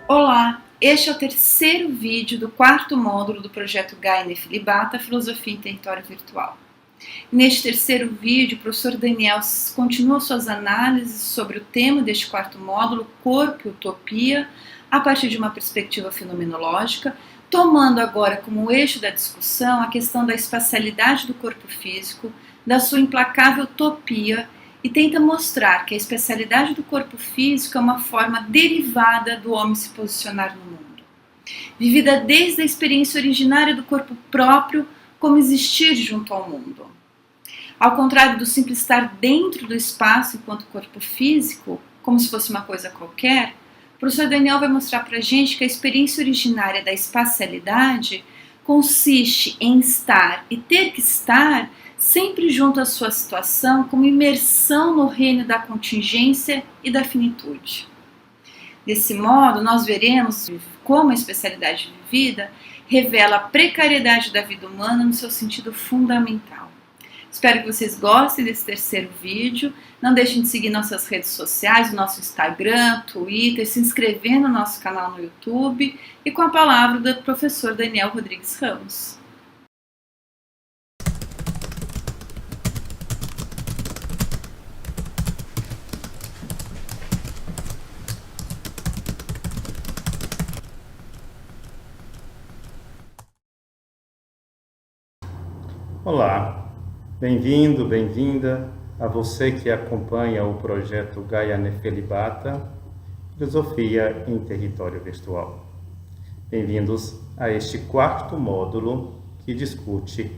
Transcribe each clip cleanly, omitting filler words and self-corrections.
Olá, este é o terceiro vídeo do quarto módulo do projeto Gaia Nefelibata, Filosofia em Território Virtual. Neste terceiro vídeo, o professor Daniel continua suas análises sobre o tema deste quarto módulo, Corpo e Utopia, a partir de uma perspectiva fenomenológica, tomando agora como eixo da discussão a questão da espacialidade do corpo físico, da sua implacável utopia, e tenta mostrar que a especialidade do corpo físico é uma forma derivada do homem se posicionar no mundo, vivida desde a experiência originária do corpo próprio como existir junto ao mundo. Ao contrário do simples estar dentro do espaço enquanto corpo físico, como se fosse uma coisa qualquer, o professor Daniel vai mostrar para a gente que a experiência originária da espacialidade consiste em estar e ter que estar sempre junto à sua situação, como imersão no reino da contingência e da finitude. Desse modo, nós veremos como a especialidade vivida revela a precariedade da vida humana no seu sentido fundamental. Espero que vocês gostem desse terceiro vídeo. Não deixem de seguir nossas redes sociais, o nosso Instagram, Twitter, se inscrever no nosso canal no YouTube e com a palavra do professor Daniel Rodrigues Ramos. Olá, bem-vindo, bem-vinda a você que acompanha o projeto Gaia Nefelibata, Filosofia em Território Virtual. Bem-vindos a este quarto módulo que discute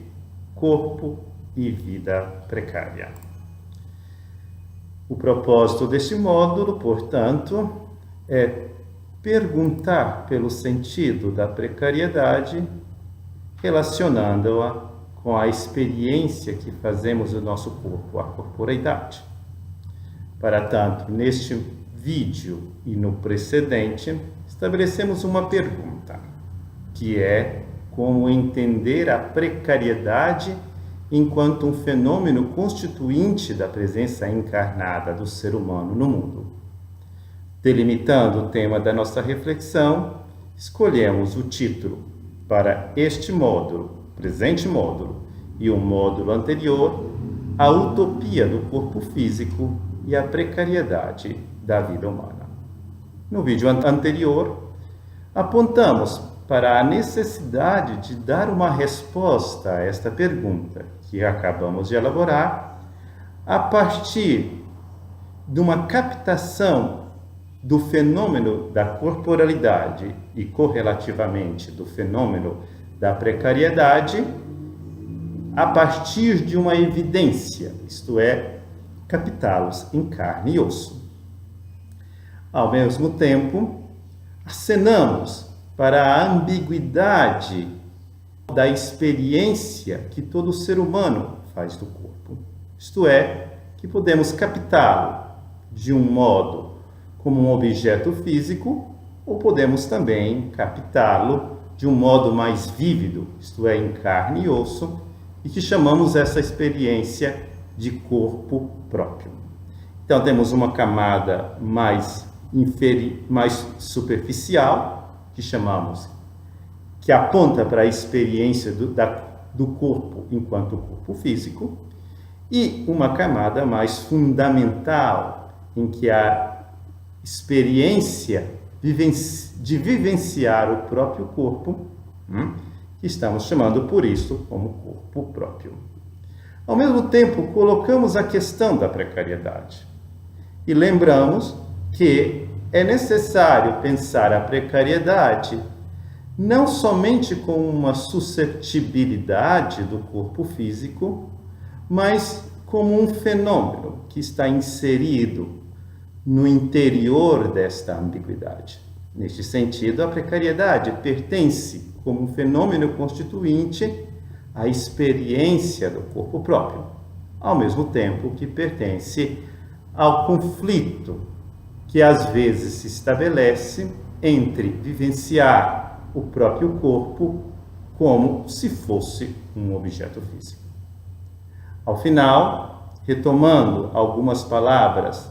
corpo e vida precária. O propósito deste módulo, portanto, é perguntar pelo sentido da precariedade, relacionando-a com a experiência que fazemos do nosso corpo, a corporeidade. Para tanto, neste vídeo e no precedente, estabelecemos uma pergunta, que é como entender a precariedade enquanto um fenômeno constituinte da presença encarnada do ser humano no mundo. Delimitando o tema da nossa reflexão, escolhemos o título para este módulo, presente módulo, e o módulo anterior, a utopia do corpo físico e a precariedade da vida humana. No vídeo anterior, apontamos para a necessidade de dar uma resposta a esta pergunta que acabamos de elaborar a partir de uma captação do fenômeno da corporalidade e correlativamente do fenômeno da precariedade a partir de uma evidência, isto é, captá-los em carne e osso. Ao mesmo tempo, acenamos para a ambiguidade da experiência que todo ser humano faz do corpo, isto é, que podemos captá-lo de um modo como um objeto físico ou podemos também captá-lo de um modo mais vívido, isto é, em carne e osso, e que chamamos essa experiência de corpo próprio. Então, temos uma camada mais superficial, que aponta para a experiência do corpo enquanto corpo físico, e uma camada mais fundamental, em que a experiência de vivenciar o próprio corpo, que estamos chamando por isso como corpo próprio. Ao mesmo tempo, colocamos a questão da precariedade e lembramos que é necessário pensar a precariedade não somente como uma suscetibilidade do corpo físico, mas como um fenômeno que está inserido no interior desta ambiguidade. Neste sentido, a precariedade pertence como um fenômeno constituinte à experiência do corpo próprio, ao mesmo tempo que pertence ao conflito que às vezes se estabelece entre vivenciar o próprio corpo como se fosse um objeto físico. Ao final, retomando algumas palavras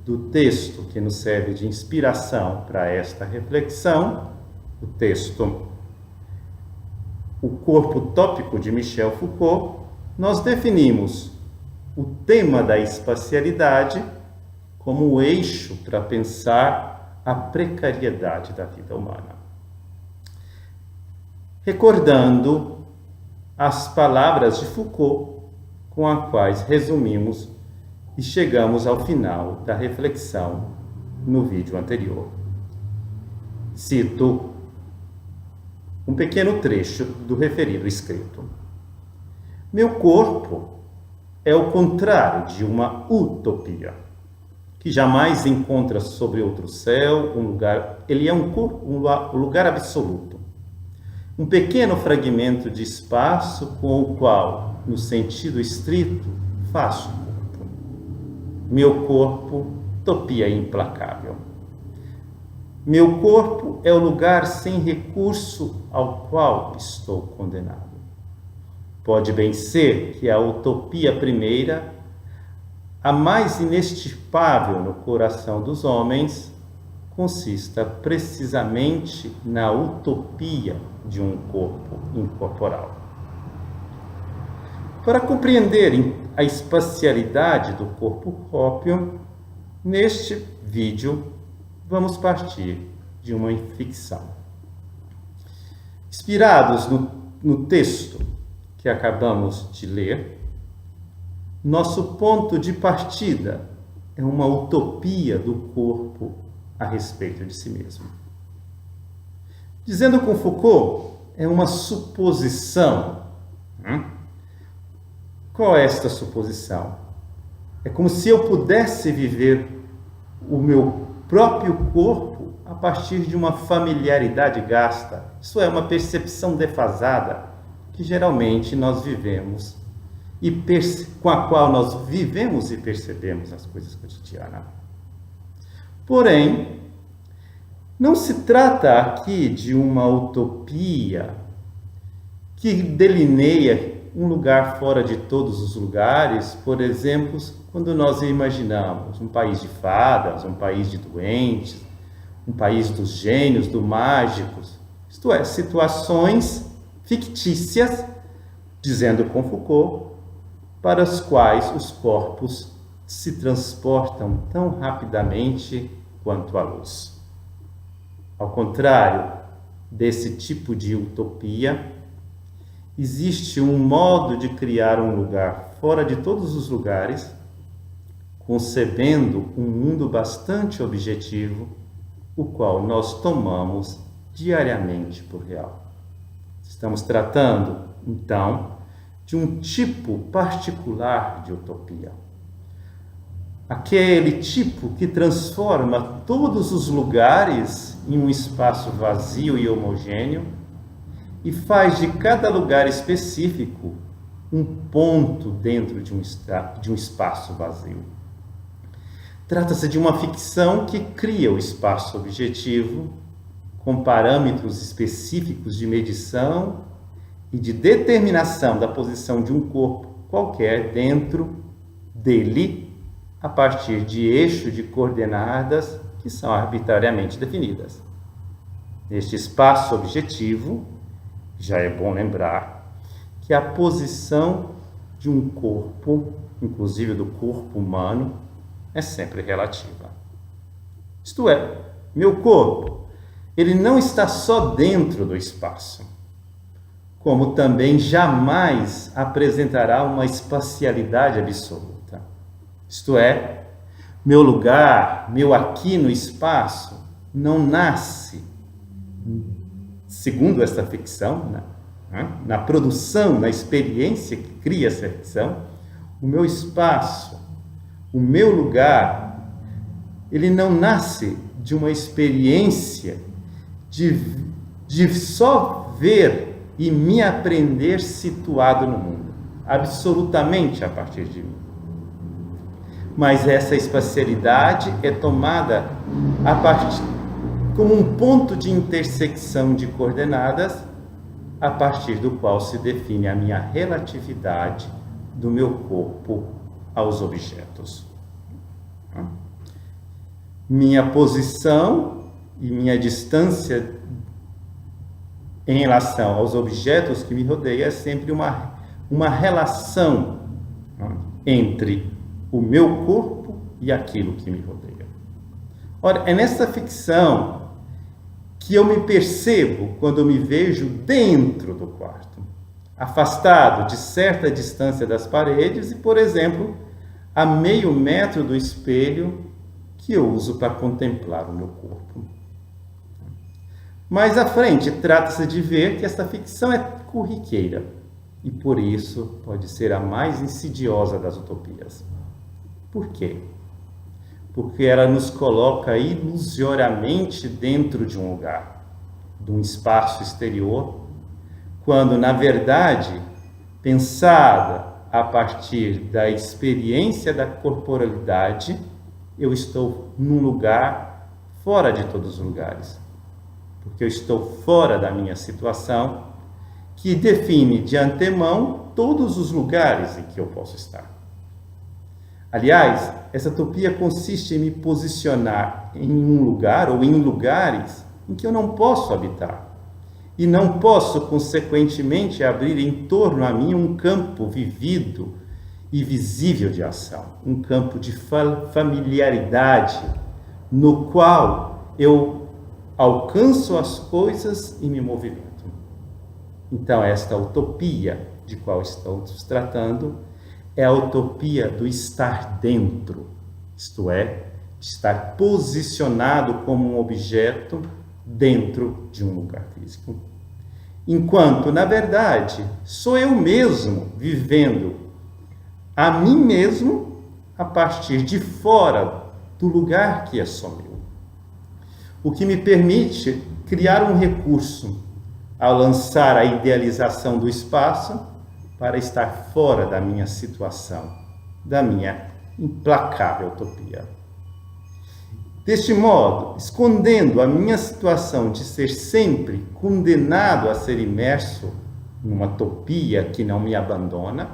do texto que nos serve de inspiração para esta reflexão, o texto O Corpo Utópico de Michel Foucault, nós definimos o tema da espacialidade como o eixo para pensar a precariedade da vida humana. Recordando as palavras de Foucault, com as quais resumimos e chegamos ao final da reflexão no vídeo anterior. Cito um pequeno trecho do referido escrito. Meu corpo é o contrário de uma utopia, que jamais encontra sobre outro céu um lugar. Ele é um lugar absoluto, um pequeno fragmento de espaço com o qual, no sentido estrito, faço corpo. Meu corpo, utopia implacável. Meu corpo é o lugar sem recurso ao qual estou condenado. Pode bem ser que a utopia primeira, a mais inextirpável no coração dos homens, consista precisamente na utopia de um corpo incorporal. Para compreender a espacialidade do corpo próprio, neste vídeo vamos partir de uma ficção. Inspirados no texto que acabamos de ler, nosso ponto de partida é uma utopia do corpo a respeito de si mesmo. Dizendo com Foucault, é uma suposição. Qual é esta suposição? É como se eu pudesse viver o meu próprio corpo a partir de uma familiaridade gasta. Isso é uma percepção defasada que geralmente nós vivemos e com a qual nós vivemos e percebemos as coisas cotidianas. Porém, não se trata aqui de uma utopia que delineia um lugar fora de todos os lugares, por exemplo, quando nós imaginamos um país de fadas, um país de doentes, um país dos gênios, dos mágicos, isto é, situações fictícias, dizendo com Foucault, para as quais os corpos se transportam tão rapidamente quanto a luz. Ao contrário desse tipo de utopia, existe um modo de criar um lugar fora de todos os lugares, concebendo um mundo bastante objetivo, o qual nós tomamos diariamente por real. Estamos tratando, então, de um tipo particular de utopia. Aquele tipo que transforma todos os lugares em um espaço vazio e homogêneo e faz de cada lugar específico um ponto dentro de um espaço vazio. Trata-se de uma ficção que cria o espaço objetivo com parâmetros específicos de medição e de determinação da posição de um corpo qualquer dentro dele, a partir de eixo de coordenadas que são arbitrariamente definidas. Neste espaço objetivo, já é bom lembrar que a posição de um corpo, inclusive do corpo humano, é sempre relativa. Isto é, meu corpo, ele não está só dentro do espaço, como também jamais apresentará uma espacialidade absoluta. Isto é, meu lugar, meu aqui no espaço, não nasce, segundo esta ficção, na produção, na experiência que cria essa ficção, o meu espaço, o meu lugar, ele não nasce de uma experiência de só ver e me aprender situado no mundo, absolutamente a partir de mim. Mas essa espacialidade é tomada como um ponto de intersecção de coordenadas a partir do qual se define a minha relatividade do meu corpo aos objetos. minha posição e minha distância em relação aos objetos que me rodeiam é sempre uma relação entre o meu corpo e aquilo que me rodeia. Ora, é nessa ficção que eu me percebo quando eu me vejo dentro do quarto, afastado de certa distância das paredes e, por exemplo, a meio metro do espelho que eu uso para contemplar o meu corpo. Mais à frente, trata-se de ver que esta ficção é corriqueira e, por isso, pode ser a mais insidiosa das utopias. Por quê? Porque ela nos coloca ilusoriamente dentro de um lugar, de um espaço exterior, quando, na verdade, pensada a partir da experiência da corporalidade, eu estou num lugar fora de todos os lugares. Porque eu estou fora da minha situação, que define de antemão todos os lugares em que eu posso estar. Aliás, essa utopia consiste em me posicionar em um lugar ou em lugares em que eu não posso habitar. E não posso, consequentemente, abrir em torno a mim um campo vivido e visível de ação, um campo de familiaridade, no qual eu alcanço as coisas e me movimento. Então, esta utopia de qual estamos tratando é a utopia do estar dentro, isto é, de estar posicionado como um objeto dentro de um lugar físico. Enquanto, na verdade, sou eu mesmo vivendo a mim mesmo a partir de fora do lugar que é só meu. O que me permite criar um recurso ao lançar a idealização do espaço para estar fora da minha situação, da minha implacável utopia. Deste modo, escondendo a minha situação de ser sempre condenado a ser imerso numa utopia que não me abandona,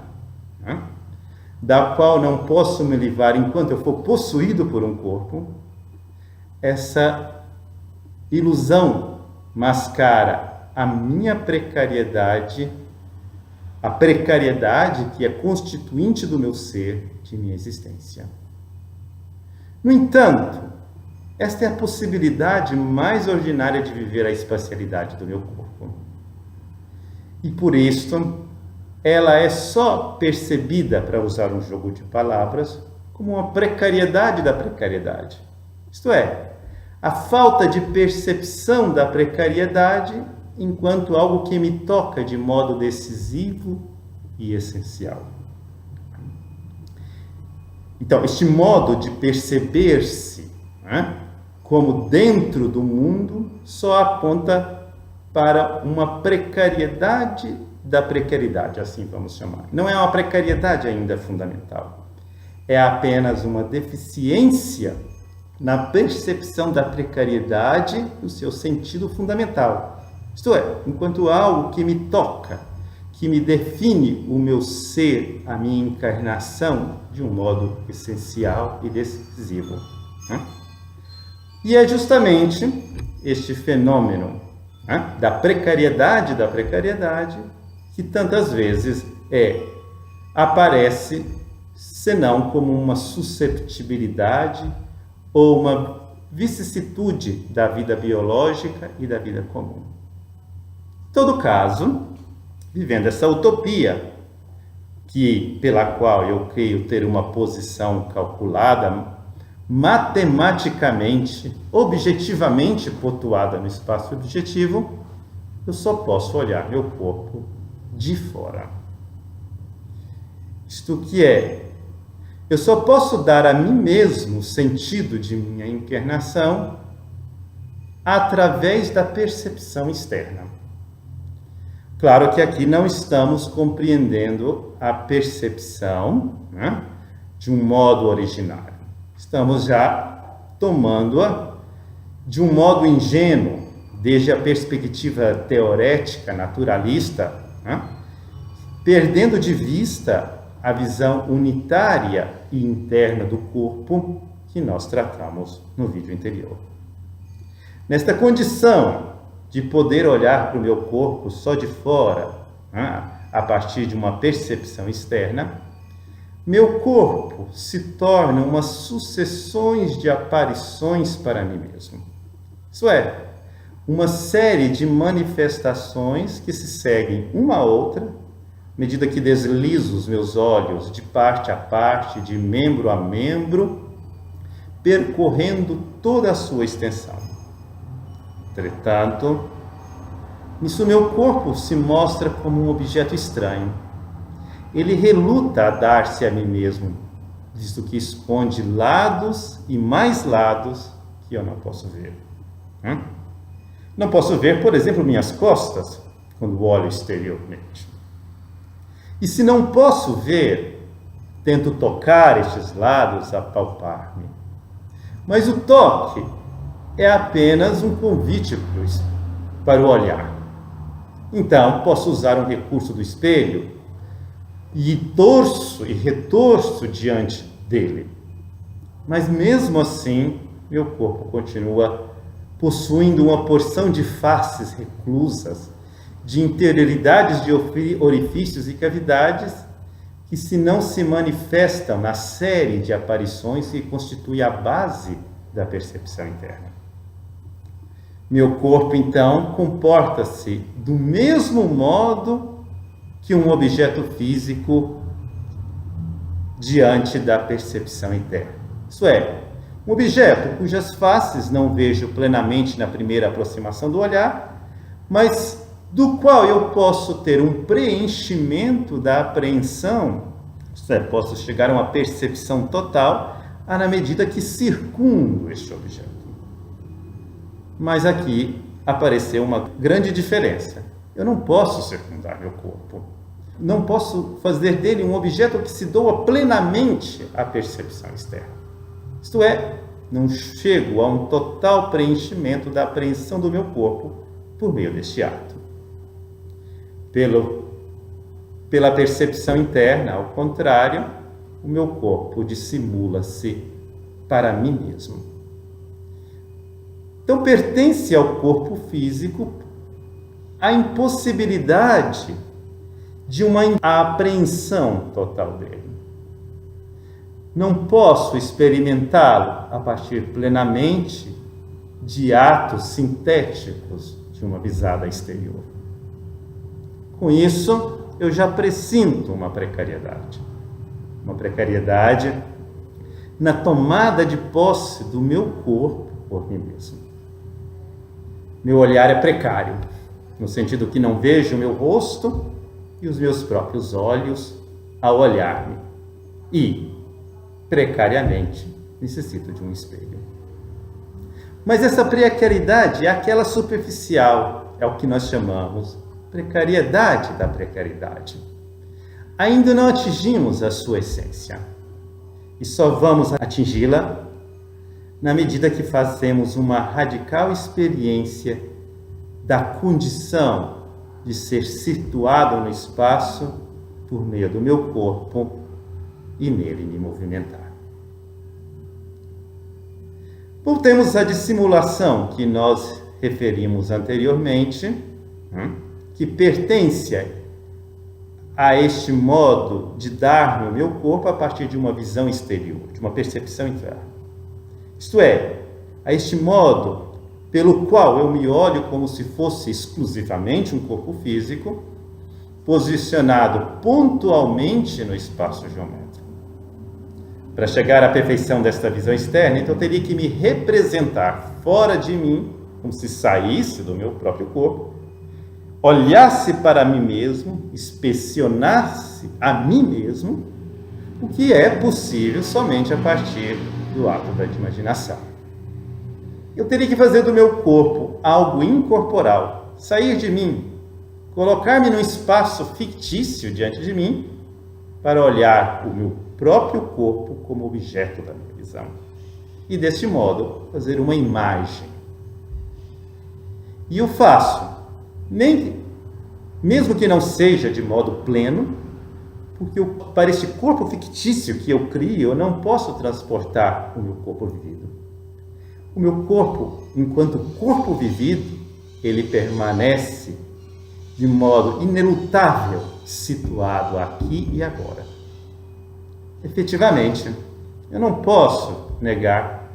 da qual não posso me livrar enquanto eu for possuído por um corpo, essa ilusão mascara a minha precariedade, a precariedade que é constituinte do meu ser, de minha existência. No entanto, esta é a possibilidade mais ordinária de viver a espacialidade do meu corpo. E por isto, ela é só percebida, para usar um jogo de palavras, como uma precariedade da precariedade. Isto é, a falta de percepção da precariedade enquanto algo que me toca de modo decisivo e essencial. Então, este modo de perceber-se como dentro do mundo só aponta para uma precariedade da precariedade, assim vamos chamar. Não é uma precariedade ainda fundamental. É apenas uma deficiência na percepção da precariedade no seu sentido fundamental. Isto é, enquanto algo que me toca, que me define o meu ser, a minha encarnação, de um modo essencial e decisivo. E é justamente este fenômeno da precariedade que tantas vezes aparece, senão como uma susceptibilidade ou uma vicissitude da vida biológica e da vida comum. Em todo caso, vivendo essa utopia, pela qual eu creio ter uma posição calculada, matematicamente, objetivamente pontuada no espaço objetivo, eu só posso olhar meu corpo de fora. Isto que é, eu só posso dar a mim mesmo o sentido de minha encarnação através da percepção externa. Claro que aqui não estamos compreendendo a percepção de um modo originário. Estamos já tomando-a de um modo ingênuo, desde a perspectiva teorética, naturalista, perdendo de vista a visão unitária e interna do corpo, que nós tratamos no vídeo anterior. Nesta condição de poder olhar para o meu corpo só de fora, a partir de uma percepção externa, meu corpo se torna umas sucessões de aparições para mim mesmo. Isso é, uma série de manifestações que se seguem uma a outra, à medida que deslizo os meus olhos de parte a parte, de membro a membro, percorrendo toda a sua extensão. Entretanto, nisso meu corpo se mostra como um objeto estranho. Ele reluta a dar-se a mim mesmo, visto que esconde lados e mais lados que eu não posso ver. Não posso ver, por exemplo, minhas costas, quando olho exteriormente. E se não posso ver, tento tocar estes lados, apalpar-me. Mas o toque é apenas um convite para o olhar. Então, posso usar um recurso do espelho e torço e retorço diante dele. Mas mesmo assim, meu corpo continua possuindo uma porção de faces reclusas, de interioridades de orifícios e cavidades que, se não se manifestam na série de aparições que constitui a base da percepção interna. Meu corpo, então, comporta-se do mesmo modo que um objeto físico diante da percepção interna. Isso é, um objeto cujas faces não vejo plenamente na primeira aproximação do olhar, mas do qual eu posso ter um preenchimento da apreensão, isto é, posso chegar a uma percepção total na medida que circundo este objeto. Mas aqui apareceu uma grande diferença. Eu não posso circundar meu corpo. Não posso fazer dele um objeto que se doa plenamente à percepção externa. Isto é, não chego a um total preenchimento da apreensão do meu corpo por meio deste ato. Pela percepção interna, ao contrário, o meu corpo dissimula-se para mim mesmo. Então, pertence ao corpo físico a impossibilidade de uma apreensão total dele. Não posso experimentá-lo a partir plenamente de atos sintéticos de uma visada exterior. Com isso, eu já pressinto uma precariedade. Uma precariedade na tomada de posse do meu corpo por mim mesmo. Meu olhar é precário, no sentido que não vejo o meu rosto e os meus próprios olhos ao olhar-me. E, precariamente, necessito de um espelho. Mas essa precariedade é aquela superficial, é o que nós chamamos precariedade da precariedade. Ainda não atingimos a sua essência. E só vamos atingi-la na medida que fazemos uma radical experiência da condição de ser situado no espaço por meio do meu corpo e nele me movimentar. Voltemos à dissimulação que nós referimos anteriormente, que pertence a este modo de dar-me o meu corpo a partir de uma visão exterior, de uma percepção interna. Isto é, a este modo pelo qual eu me olho como se fosse exclusivamente um corpo físico, posicionado pontualmente no espaço geométrico. Para chegar à perfeição desta visão externa, então eu teria que me representar fora de mim, como se saísse do meu próprio corpo, olhasse para mim mesmo, inspecionasse a mim mesmo, o que é possível somente a partir do ato da imaginação. Eu teria que fazer do meu corpo algo incorporal, sair de mim, colocar-me num espaço fictício diante de mim, para olhar o meu próprio corpo como objeto da minha visão. E deste modo, fazer uma imagem. E eu faço, mesmo que não seja de modo pleno, Porque para este corpo fictício que eu crio, eu não posso transportar o meu corpo vivido. O meu corpo, enquanto corpo vivido, ele permanece de modo inelutável situado aqui e agora. Efetivamente, eu não posso negar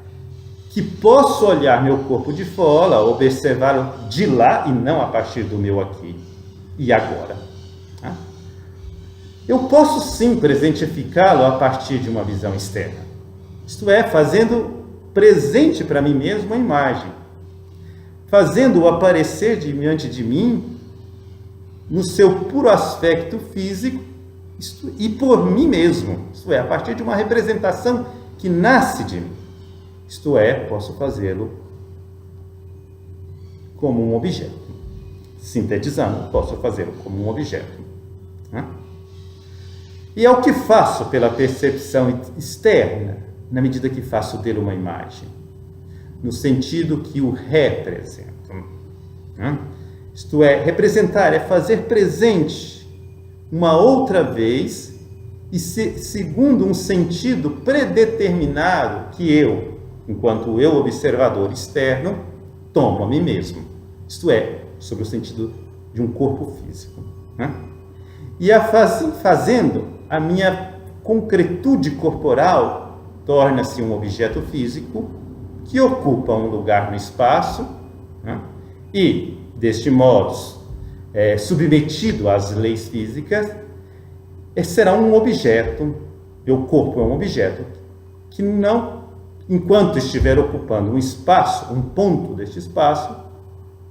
que posso olhar meu corpo de fora, observá-lo de lá e não a partir do meu aqui e agora. Eu posso sim presentificá-lo a partir de uma visão externa, isto é, fazendo presente para mim mesmo a imagem, fazendo-o aparecer diante de mim no seu puro aspecto físico e por mim mesmo, isto é, a partir de uma representação que nasce de mim, isto é, posso fazê-lo como um objeto. Sintetizando, posso fazê-lo como um objeto. E é o que faço pela percepção externa, na medida que faço dele uma imagem, no sentido que o represento. Isto é, representar é fazer presente uma outra vez e segundo um sentido predeterminado que eu, enquanto eu observador externo, tomo a mim mesmo. Isto é, sobre o sentido de um corpo físico. E fazendo a minha concretude corporal torna-se um objeto físico que ocupa um lugar no espaço e, deste modo, submetido às leis físicas, será um objeto, meu corpo é um objeto que não, enquanto estiver ocupando um espaço, um ponto deste espaço,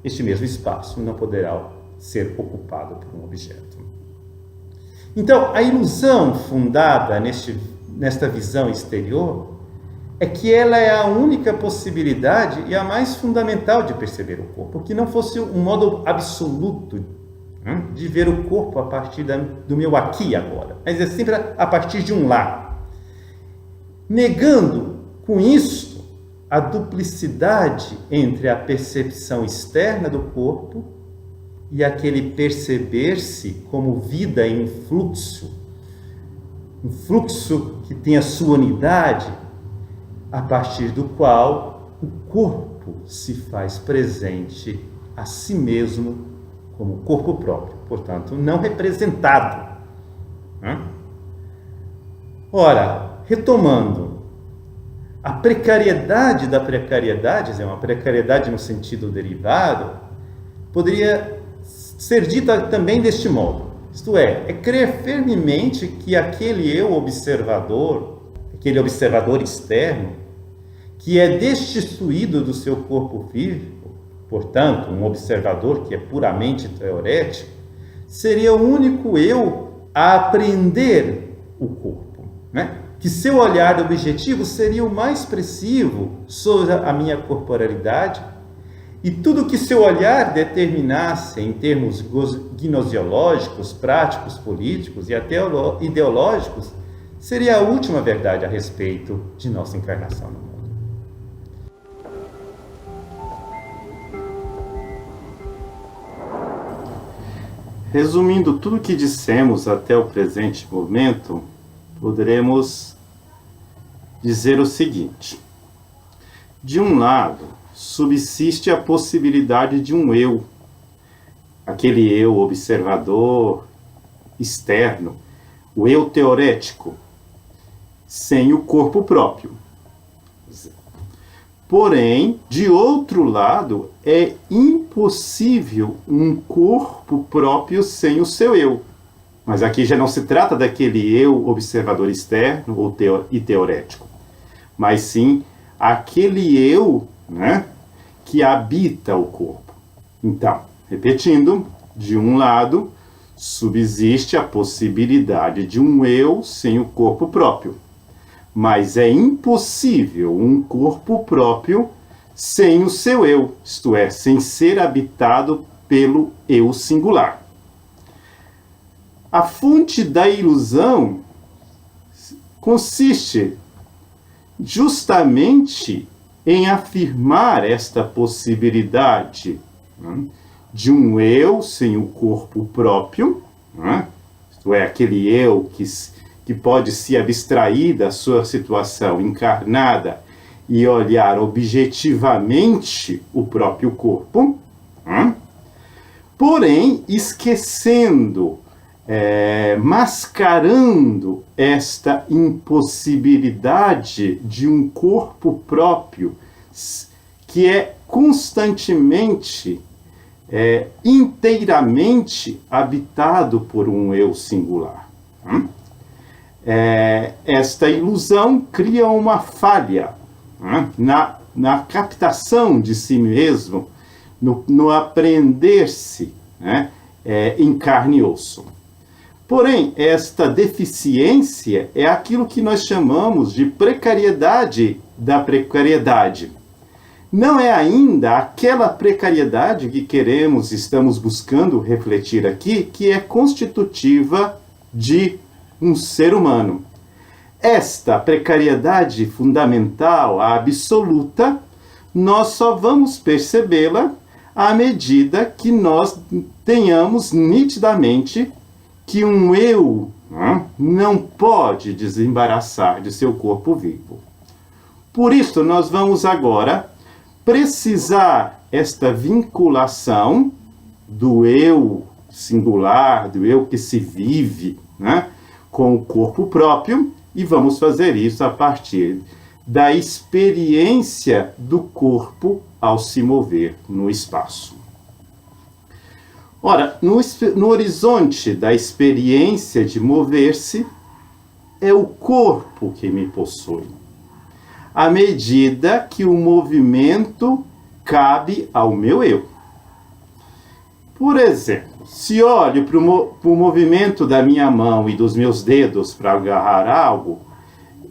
este mesmo espaço não poderá ser ocupado por um objeto. Então, a ilusão fundada nesta visão exterior é que ela é a única possibilidade e a mais fundamental de perceber o corpo, que não fosse um modo absoluto de ver o corpo a partir do meu aqui e agora, mas é sempre a partir de um lá, negando com isto a duplicidade entre a percepção externa do corpo e aquele perceber-se como vida em fluxo, um fluxo que tem a sua unidade, a partir do qual o corpo se faz presente a si mesmo como corpo próprio, portanto, não representado. Ora, retomando, a precariedade da precariedade, uma precariedade no sentido derivado, poderia ser dita também deste modo, isto é crer firmemente que aquele observador externo, que é destituído do seu corpo físico, portanto, um observador que é puramente teorético, seria o único eu a apreender o corpo, que seu olhar objetivo seria o mais expressivo sobre a minha corporalidade, e tudo que seu olhar determinasse em termos gnosiológicos, práticos, políticos e até ideológicos, seria a última verdade a respeito de nossa encarnação no mundo. Resumindo tudo o que dissemos até o presente momento, poderemos dizer o seguinte: de um lado, subsiste a possibilidade de um eu, aquele eu observador externo, o eu teorético, sem o corpo próprio. Porém, de outro lado, é impossível um corpo próprio sem o seu eu. Mas aqui já não se trata daquele eu observador externo ou teorético, mas sim aquele eu, que habita o corpo. Então, repetindo, de um lado, subsiste a possibilidade de um eu sem o corpo próprio, mas é impossível um corpo próprio sem o seu eu, isto é, sem ser habitado pelo eu singular. A fonte da ilusão consiste justamente em afirmar esta possibilidade de um eu sem o corpo próprio, isto é, aquele eu que pode se abstrair da sua situação encarnada e olhar objetivamente o próprio corpo, porém esquecendo, mascarando esta impossibilidade de um corpo próprio que é constantemente, inteiramente habitado por um eu singular. Esta ilusão cria uma falha na captação de si mesmo, no aprender-se, em carne e osso. Porém, esta deficiência é aquilo que nós chamamos de precariedade da precariedade. Não é ainda aquela precariedade que estamos buscando refletir aqui, que é constitutiva de um ser humano. Esta precariedade fundamental, a absoluta, nós só vamos percebê-la à medida que nós tenhamos nitidamente que um eu não pode desembaraçar de seu corpo vivo. Por isso, nós vamos agora precisar esta vinculação do eu singular, do eu que se vive, com o corpo próprio, e vamos fazer isso a partir da experiência do corpo ao se mover no espaço. Ora, no horizonte da experiência de mover-se, é o corpo que me possui, à medida que o movimento cabe ao meu eu. Por exemplo, se olho para o movimento da minha mão e dos meus dedos para agarrar algo,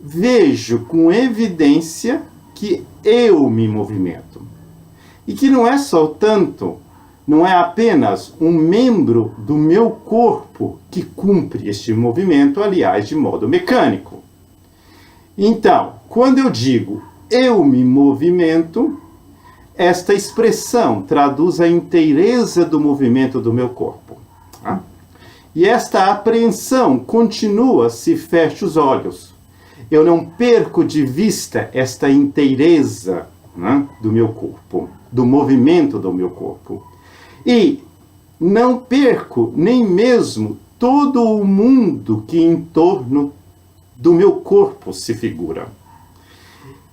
vejo com evidência que eu me movimento. E que não é só tanto, não é apenas um membro do meu corpo que cumpre este movimento, aliás, de modo mecânico. Então, quando eu digo eu me movimento, esta expressão traduz a inteireza do movimento do meu corpo. E esta apreensão continua se fecho os olhos. Eu não perco de vista esta inteireza do meu corpo, do movimento do meu corpo. E não perco nem mesmo todo o mundo que em torno do meu corpo se figura.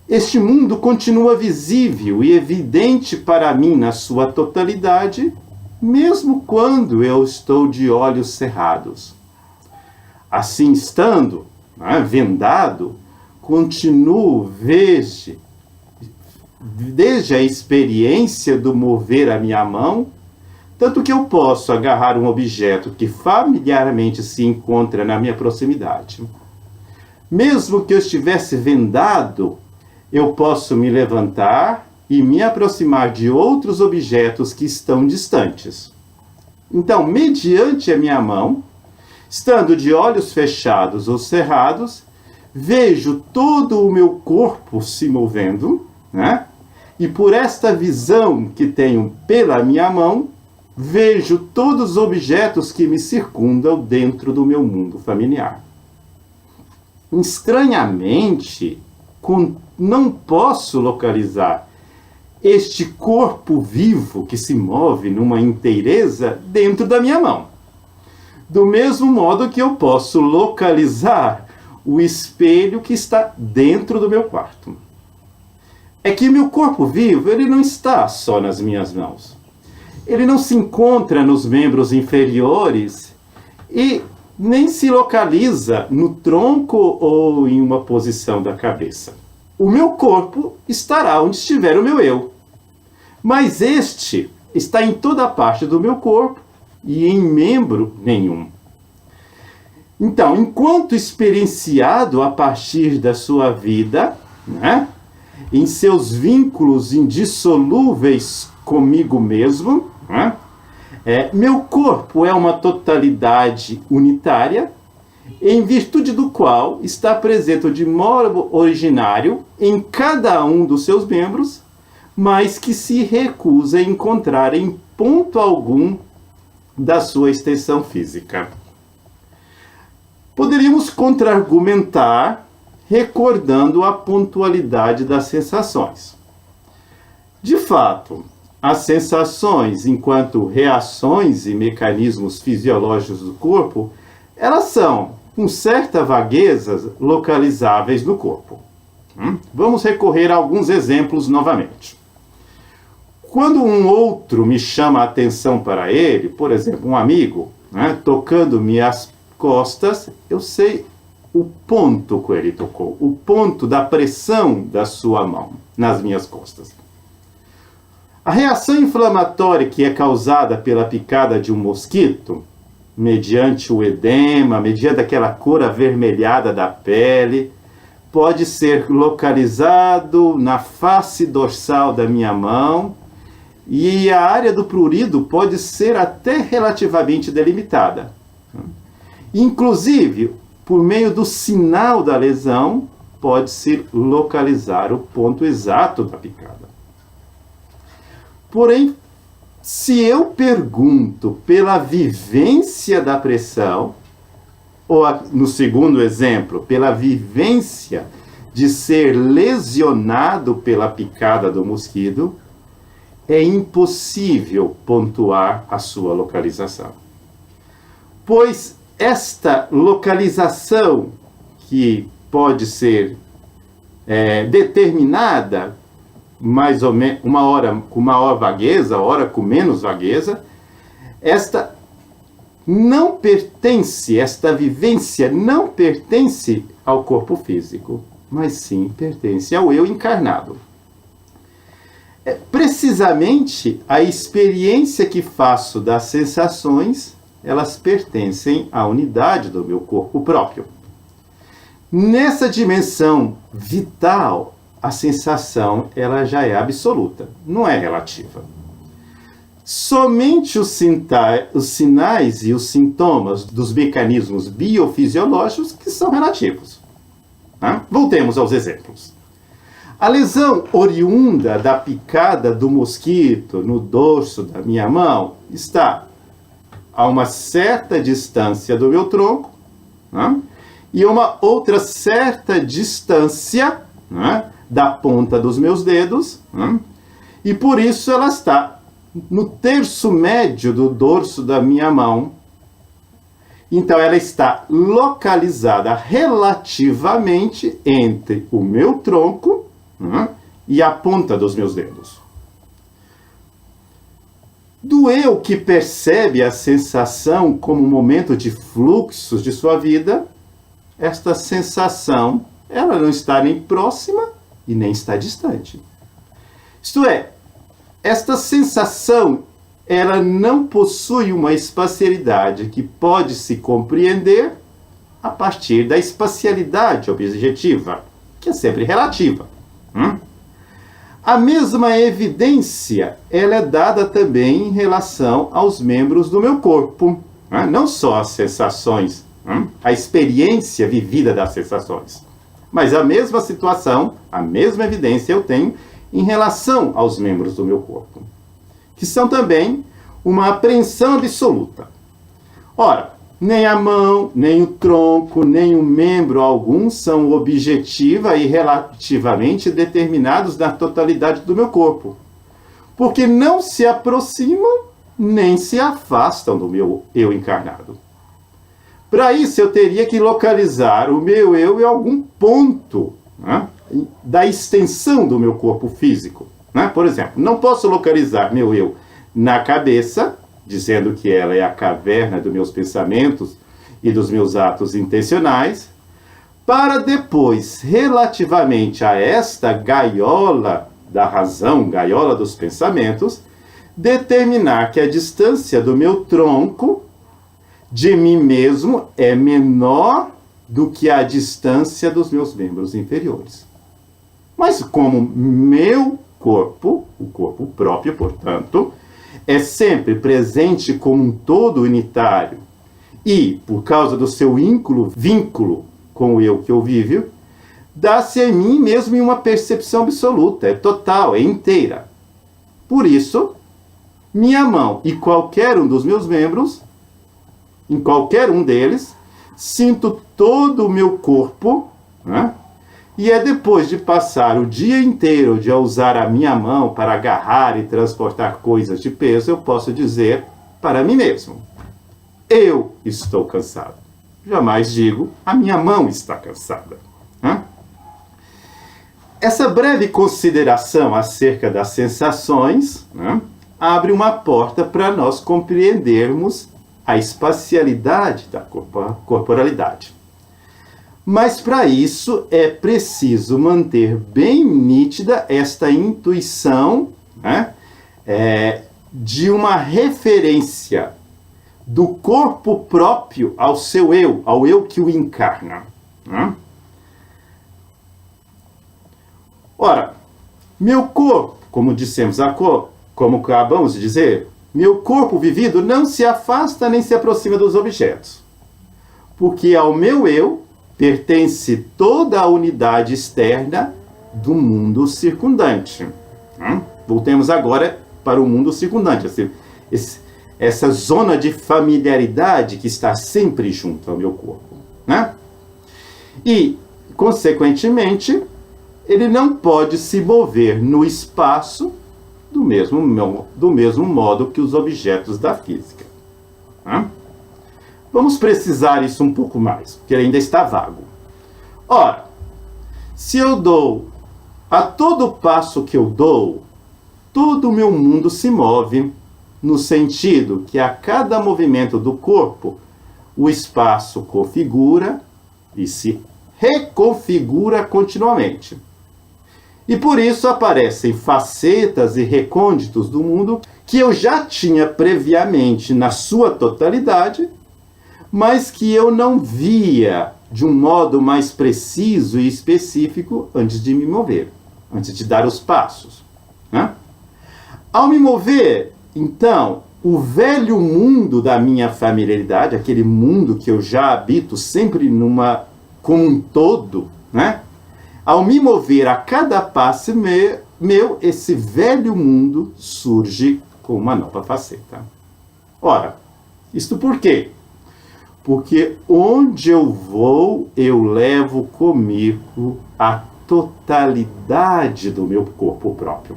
Este mundo continua visível e evidente para mim na sua totalidade, mesmo quando eu estou de olhos cerrados. Assim estando, vendado, continuo desde a experiência do mover a minha mão, tanto que eu posso agarrar um objeto que familiarmente se encontra na minha proximidade. Mesmo que eu estivesse vendado, eu posso me levantar e me aproximar de outros objetos que estão distantes. Então, mediante a minha mão, estando de olhos fechados ou cerrados, vejo todo o meu corpo se movendo, E por esta visão que tenho pela minha mão, vejo todos os objetos que me circundam dentro do meu mundo familiar. Estranhamente, não posso localizar este corpo vivo que se move numa inteireza dentro da minha mão. Do mesmo modo que eu posso localizar o espelho que está dentro do meu quarto. É que meu corpo vivo, ele não está só nas minhas mãos. Ele não se encontra nos membros inferiores e nem se localiza no tronco ou em uma posição da cabeça. O meu corpo estará onde estiver o meu eu. Mas este está em toda parte do meu corpo e em membro nenhum. Então, enquanto experienciado a partir da sua vida, em seus vínculos indissolúveis comigo mesmo, meu corpo é uma totalidade unitária, em virtude do qual está presente de modo originário em cada um dos seus membros, mas que se recusa a encontrar em ponto algum da sua extensão física. Poderíamos contra-argumentar recordando a pontualidade das sensações. De fato, as sensações, enquanto reações e mecanismos fisiológicos do corpo, elas são, com certa vagueza, localizáveis no corpo. Vamos recorrer a alguns exemplos novamente. Quando um outro me chama a atenção para ele, por exemplo, um amigo, tocando-me as costas, eu sei o ponto que ele tocou, o ponto da pressão da sua mão nas minhas costas. A reação inflamatória que é causada pela picada de um mosquito, mediante o edema, mediante aquela cor avermelhada da pele, pode ser localizado na face dorsal da minha mão, e a área do prurido pode ser até relativamente delimitada. Inclusive, por meio do sinal da lesão, pode-se localizar o ponto exato da picada. Porém, se eu pergunto pela vivência da pressão, ou no segundo exemplo, pela vivência de ser lesionado pela picada do mosquito, é impossível pontuar a sua localização. Pois esta localização, que pode ser determinada mais ou menos uma hora com maior vagueza, hora com menos vagueza, esta vivência não pertence ao corpo físico, mas sim pertence ao eu encarnado. Precisamente a experiência que faço das sensações, elas pertencem à unidade do meu corpo próprio. Nessa dimensão vital, a sensação ela já é absoluta, não é relativa. Somente os sinais e os sintomas dos mecanismos biofisiológicos que são relativos. Voltemos aos exemplos. A lesão oriunda da picada do mosquito no dorso da minha mão está a uma certa distância do meu tronco, e uma outra certa distância da ponta dos meus dedos, e por isso ela está no terço médio do dorso da minha mão. Então ela está localizada relativamente entre o meu tronco e a ponta dos meus dedos. Do eu que percebe a sensação como um momento de fluxos de sua vida, esta sensação ela não está nem próxima e nem está distante. Isto é, esta sensação ela não possui uma espacialidade que pode se compreender a partir da espacialidade objetiva, que é sempre relativa. A mesma evidência ela é dada também em relação aos membros do meu corpo, não só as sensações, a experiência vivida das sensações, mas a mesma situação, a mesma evidência eu tenho em relação aos membros do meu corpo, que são também uma apreensão absoluta. Ora, nem a mão, nem o tronco, nem o membro algum são objetiva e relativamente determinados na totalidade do meu corpo, porque não se aproximam nem se afastam do meu eu encarnado. Para isso eu teria que localizar o meu eu em algum ponto da extensão do meu corpo físico. Por exemplo, não posso localizar meu eu na cabeça, dizendo que ela é a caverna dos meus pensamentos e dos meus atos intencionais, para depois, relativamente a esta gaiola da razão, gaiola dos pensamentos, determinar que a distância do meu tronco de mim mesmo é menor do que a distância dos meus membros inferiores. Mas como meu corpo, o corpo próprio, portanto, é sempre presente como um todo unitário e, por causa do seu vínculo com o eu que eu vivo, dá-se a mim mesmo em uma percepção absoluta, é total, é inteira. Por isso, minha mão e qualquer um dos meus membros, em qualquer um deles, sinto todo o meu corpo, né? E é depois de passar o dia inteiro de usar a minha mão para agarrar e transportar coisas de peso, eu posso dizer para mim mesmo: eu estou cansado. Jamais digo: a minha mão está cansada. Né? Essa breve consideração acerca das sensações, né, abre uma porta para nós compreendermos a espacialidade da corporalidade. Mas para isso é preciso manter bem nítida esta intuição, né, de uma referência do corpo próprio ao seu eu, ao eu que o encarna. Né? Ora, meu corpo, como dissemos, como acabamos de dizer, meu corpo vivido não se afasta nem se aproxima dos objetos, porque ao meu eu pertence toda a unidade externa do mundo circundante. Voltemos agora para o mundo circundante, essa zona de familiaridade que está sempre junto ao meu corpo. Né? E, consequentemente, ele não pode se mover no espaço do mesmo modo que os objetos da física. Vamos precisar isso um pouco mais, porque ainda está vago. Ora, se eu dou, a todo passo que eu dou, todo o meu mundo se move, no sentido que a cada movimento do corpo, o espaço configura e se reconfigura continuamente. E por isso aparecem facetas e recônditos do mundo que eu já tinha previamente na sua totalidade, mas que eu não via de um modo mais preciso e específico antes de me mover, antes de dar os passos. Né? Ao me mover, então, o velho mundo da minha familiaridade, aquele mundo que eu já habito sempre como um todo, né? Ao me mover a cada passo meu, esse velho mundo surge com uma nova faceta. Ora, isto por quê? Porque onde eu vou, eu levo comigo a totalidade do meu corpo próprio.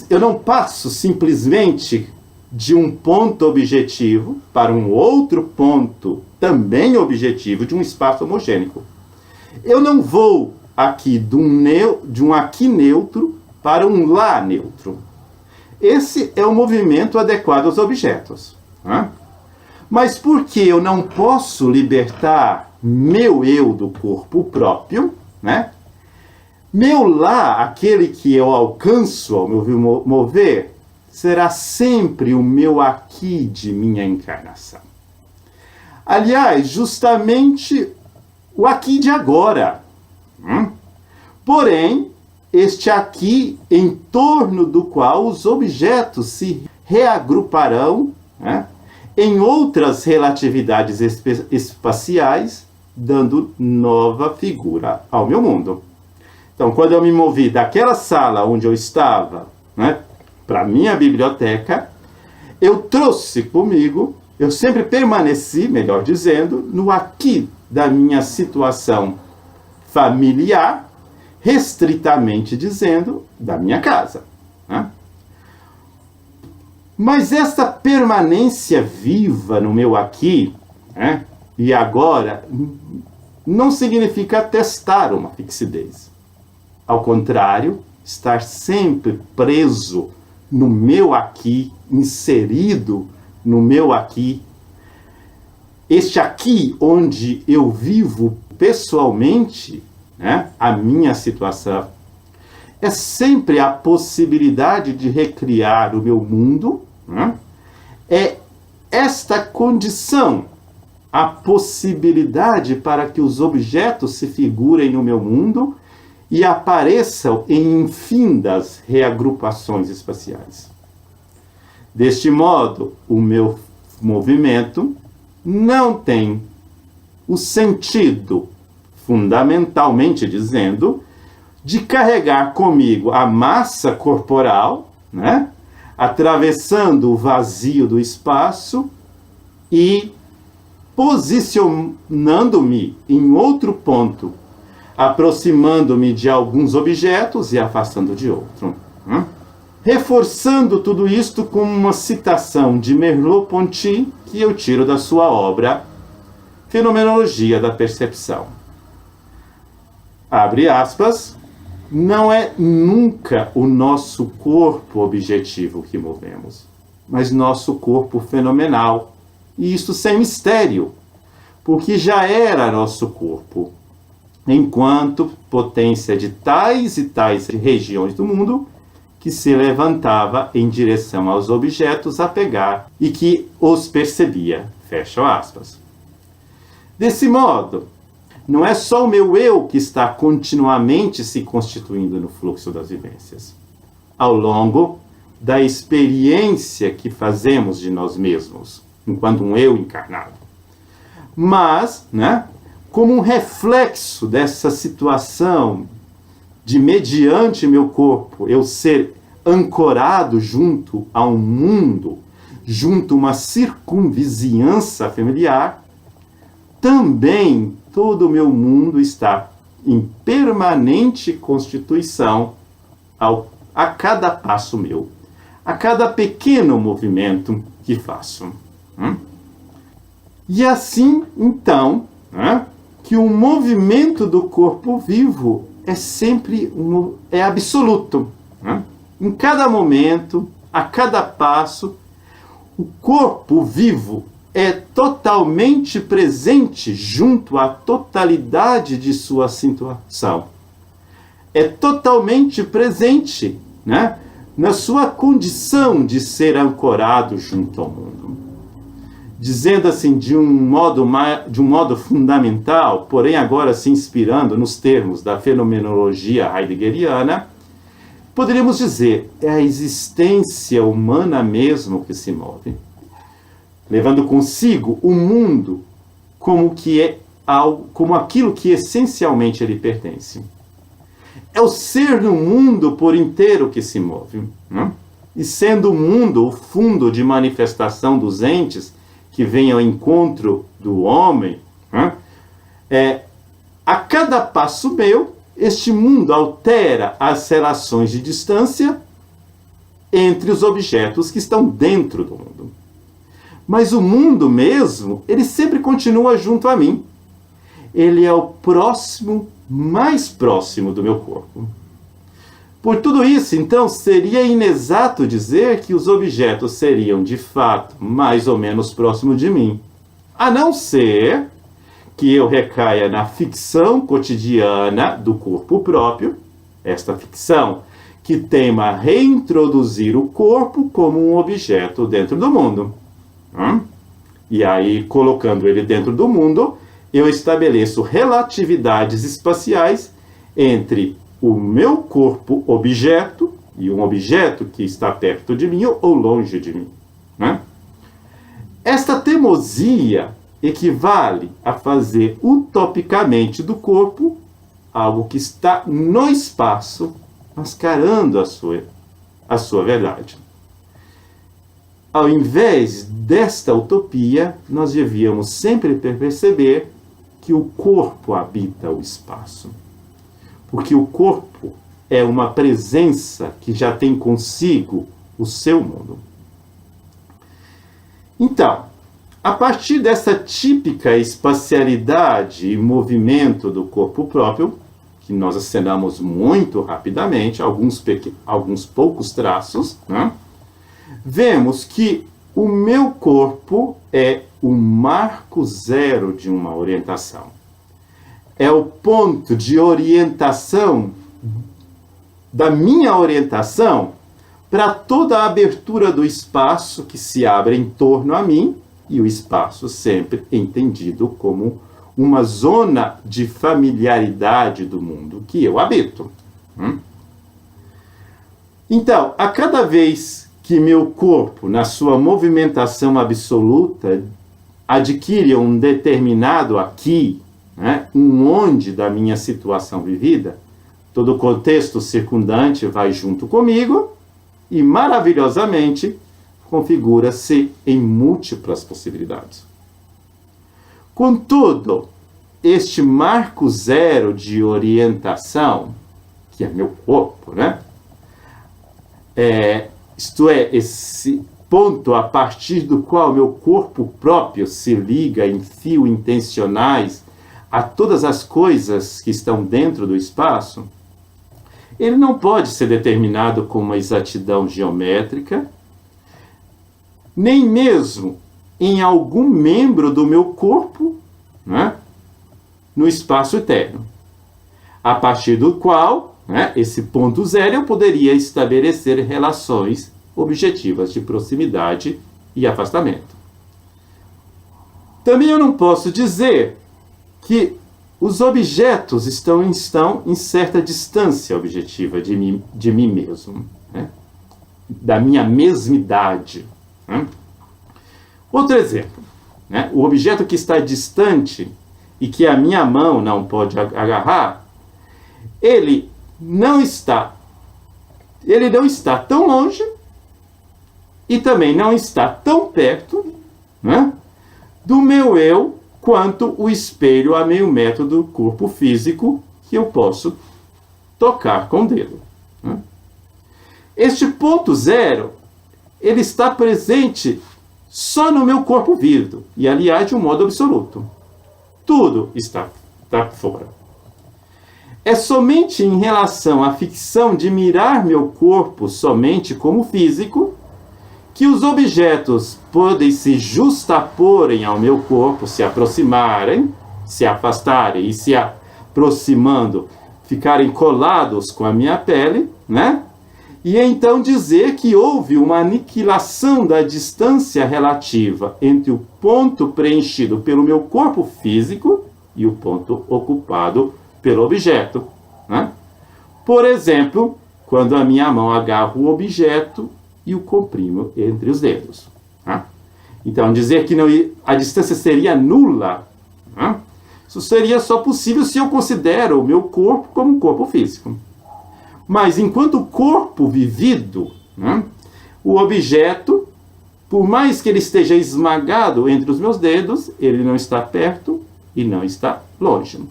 Eu não passo simplesmente de um ponto objetivo para um outro ponto também objetivo de um espaço homogêneo. Eu não vou aqui de um aqui neutro para um lá neutro. Esse é o movimento adequado aos objetos. Né? Mas por que eu não posso libertar meu eu do corpo próprio, né? Meu lá, aquele que eu alcanço ao me mover, será sempre o meu aqui de minha encarnação. Aliás, justamente o aqui de agora. Porém, este aqui em torno do qual os objetos se reagruparão, né, em outras relatividades espaciais, dando nova figura ao meu mundo. Então, quando eu me movi daquela sala onde eu estava, né, para a minha biblioteca, eu trouxe comigo, eu sempre permaneci, melhor dizendo, no aqui da minha situação familiar, restritamente dizendo, da minha casa. Né? Mas essa permanência viva no meu aqui, né, e agora, não significa testar uma fixidez. Ao contrário, estar sempre preso no meu aqui, inserido no meu aqui. Este aqui onde eu vivo pessoalmente, né, a minha situação, é sempre a possibilidade de recriar o meu mundo. Né? É esta condição, a possibilidade para que os objetos se figurem no meu mundo e apareçam em infindas reagrupações espaciais. Deste modo, o meu movimento não tem o sentido, fundamentalmente dizendo, de carregar comigo a massa corporal, né, atravessando o vazio do espaço e posicionando-me em outro ponto, aproximando-me de alguns objetos e afastando de outro. Reforçando tudo isto com uma citação de Merleau-Ponty que eu tiro da sua obra Fenomenologia da Percepção. Abre aspas, não é nunca o nosso corpo objetivo que movemos, mas nosso corpo fenomenal, e isso sem mistério, porque já era nosso corpo, enquanto potência de tais e tais regiões do mundo, que se levantava em direção aos objetos a pegar e que os percebia. Fecha aspas. Desse modo, não é só o meu eu que está continuamente se constituindo no fluxo das vivências. Ao longo da experiência que fazemos de nós mesmos, enquanto um eu encarnado. Mas, como um reflexo dessa situação de, mediante meu corpo, eu ser ancorado junto a um mundo, junto a uma circunvizinhança familiar, também todo o meu mundo está em permanente constituição a cada passo meu, a cada pequeno movimento que faço. E assim, então, que o movimento do corpo vivo é sempre absoluto. Em cada momento, a cada passo, o corpo vivo é totalmente presente junto à totalidade de sua situação. É totalmente presente, na sua condição de ser ancorado junto ao mundo. Dizendo assim, de um modo fundamental, porém agora se inspirando nos termos da fenomenologia heideggeriana, poderíamos dizer, é a existência humana mesmo que se move, levando consigo o mundo como aquilo que essencialmente lhe pertence. É o ser no mundo por inteiro que se move. E sendo o mundo o fundo de manifestação dos entes que vem ao encontro do homem, a cada passo meu, este mundo altera as relações de distância entre os objetos que estão dentro do mundo. Mas o mundo mesmo, ele sempre continua junto a mim. Ele é o próximo, mais próximo do meu corpo. Por tudo isso, então, seria inexato dizer que os objetos seriam, de fato, mais ou menos próximos de mim. A não ser que eu recaia na ficção cotidiana do corpo próprio, esta ficção que teima reintroduzir o corpo como um objeto dentro do mundo. E aí, colocando ele dentro do mundo, eu estabeleço relatividades espaciais entre o meu corpo objeto e um objeto que está perto de mim ou longe de mim. Esta teimosia equivale a fazer utopicamente do corpo algo que está no espaço, mascarando a sua verdade. Ao invés desta utopia, nós devíamos sempre perceber que o corpo habita o espaço. Porque o corpo é uma presença que já tem consigo o seu mundo. Então, a partir dessa típica espacialidade e movimento do corpo próprio, que nós acenamos muito rapidamente, alguns poucos traços, vemos que o meu corpo é o marco zero de uma orientação. É o ponto de orientação da minha orientação para toda a abertura do espaço que se abre em torno a mim, e o espaço sempre entendido como uma zona de familiaridade do mundo que eu habito. Então, a cada vez que meu corpo, na sua movimentação absoluta, adquire um determinado aqui, um onde da minha situação vivida, todo o contexto circundante vai junto comigo e, maravilhosamente, configura-se em múltiplas possibilidades. Contudo, este marco zero de orientação, que é meu corpo, né? Isto é, esse ponto a partir do qual meu corpo próprio se liga em fio intencionais a todas as coisas que estão dentro do espaço, ele não pode ser determinado com uma exatidão geométrica, nem mesmo em algum membro do meu corpo, né, no espaço eterno, a partir do qual, né, esse ponto zero, eu poderia estabelecer relações objetivas de proximidade e afastamento. Também eu não posso dizer que os objetos estão em certa distância objetiva de mim mesmo, né? Da minha mesmidade. Né? Outro exemplo, né? O objeto que está distante e que a minha mão não pode agarrar, ele não está tão longe e também não está tão perto, né, do meu eu quanto o espelho a meio metro do corpo físico que eu posso tocar com o dedo. Né? Este ponto zero, ele está presente só no meu corpo vívido, e aliás de um modo absoluto. Tudo está fora. É somente em relação à ficção de mirar meu corpo somente como físico que os objetos podem se justaporem ao meu corpo, se aproximarem, se afastarem e se aproximando, ficarem colados com a minha pele, né? E então dizer que houve uma aniquilação da distância relativa entre o ponto preenchido pelo meu corpo físico e o ponto ocupado pelo objeto. Né? Por exemplo, quando a minha mão agarra o objeto e o comprimo entre os dedos. Né? Então, dizer que a distância seria nula, né? Isso seria só possível se eu considero o meu corpo como um corpo físico. Mas, enquanto corpo vivido, né, o objeto, por mais que ele esteja esmagado entre os meus dedos, ele não está perto e não está longe.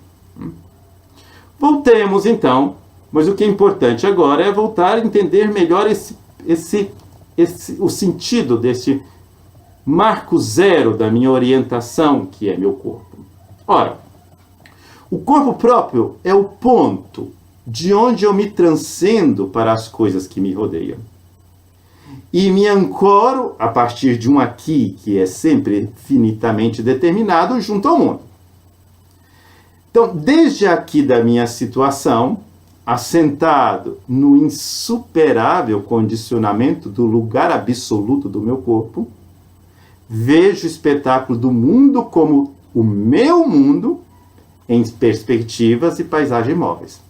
Voltemos, então, mas o que é importante agora é voltar a entender melhor o sentido desse marco zero da minha orientação, que é meu corpo. Ora, o corpo próprio é o ponto de onde eu me transcendo para as coisas que me rodeiam. E me ancoro a partir de um aqui, que é sempre finitamente determinado, junto ao mundo. Então, desde aqui da minha situação, assentado no insuperável condicionamento do lugar absoluto do meu corpo, vejo o espetáculo do mundo como o meu mundo, em perspectivas e paisagens móveis.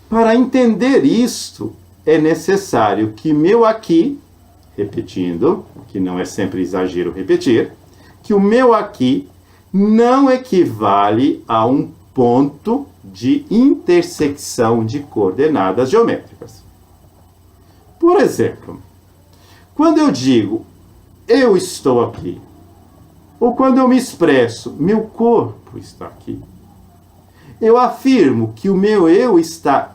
Para entender isto, é necessário que meu aqui, repetindo, que não é sempre exagero repetir, que o meu aqui não equivale a um ponto de intersecção de coordenadas geométricas. Por exemplo, quando eu digo eu estou aqui, ou quando eu me expresso meu corpo está aqui, eu afirmo que o meu eu está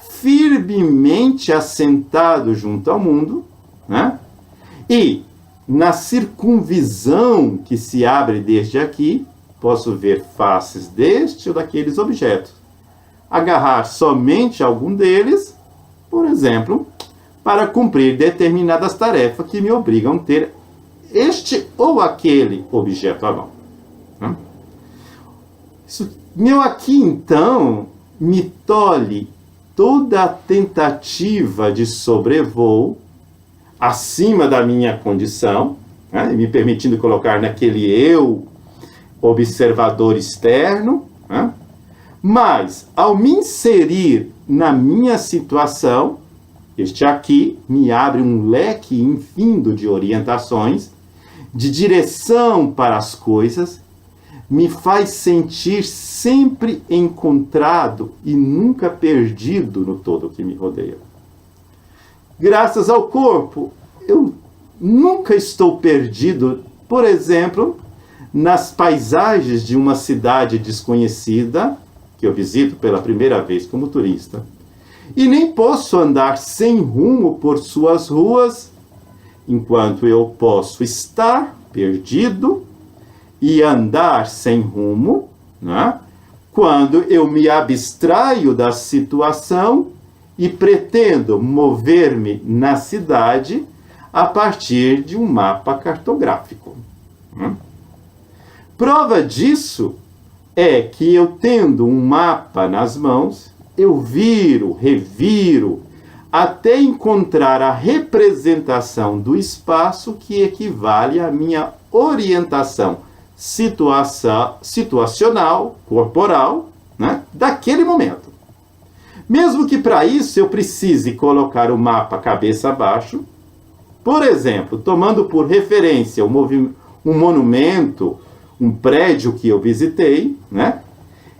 firmemente assentado junto ao mundo, né? E na circunvisão que se abre desde aqui, posso ver faces deste ou daqueles objetos. Agarrar somente algum deles, por exemplo, para cumprir determinadas tarefas que me obrigam a ter este ou aquele objeto à mão. Né? Meu aqui, então, me tolhe toda a tentativa de sobrevoo acima da minha condição, né, me permitindo colocar naquele eu observador externo, né, mas, ao me inserir na minha situação, este aqui me abre um leque infindo de orientações, de direção para as coisas, me faz sentir sempre encontrado e nunca perdido no todo que me rodeia. Graças ao corpo, eu nunca estou perdido, por exemplo, nas paisagens de uma cidade desconhecida, que eu visito pela primeira vez como turista, e nem posso andar sem rumo por suas ruas, enquanto eu posso estar perdido e andar sem rumo, né? Quando eu me abstraio da situação e pretendo mover-me na cidade a partir de um mapa cartográfico. Prova disso é que eu, tendo um mapa nas mãos, eu viro, reviro, até encontrar a representação do espaço que equivale à minha orientação situacional, corporal, né, daquele momento. Mesmo que para isso eu precise colocar o mapa cabeça abaixo, por exemplo, tomando por referência um monumento, um prédio que eu visitei, né,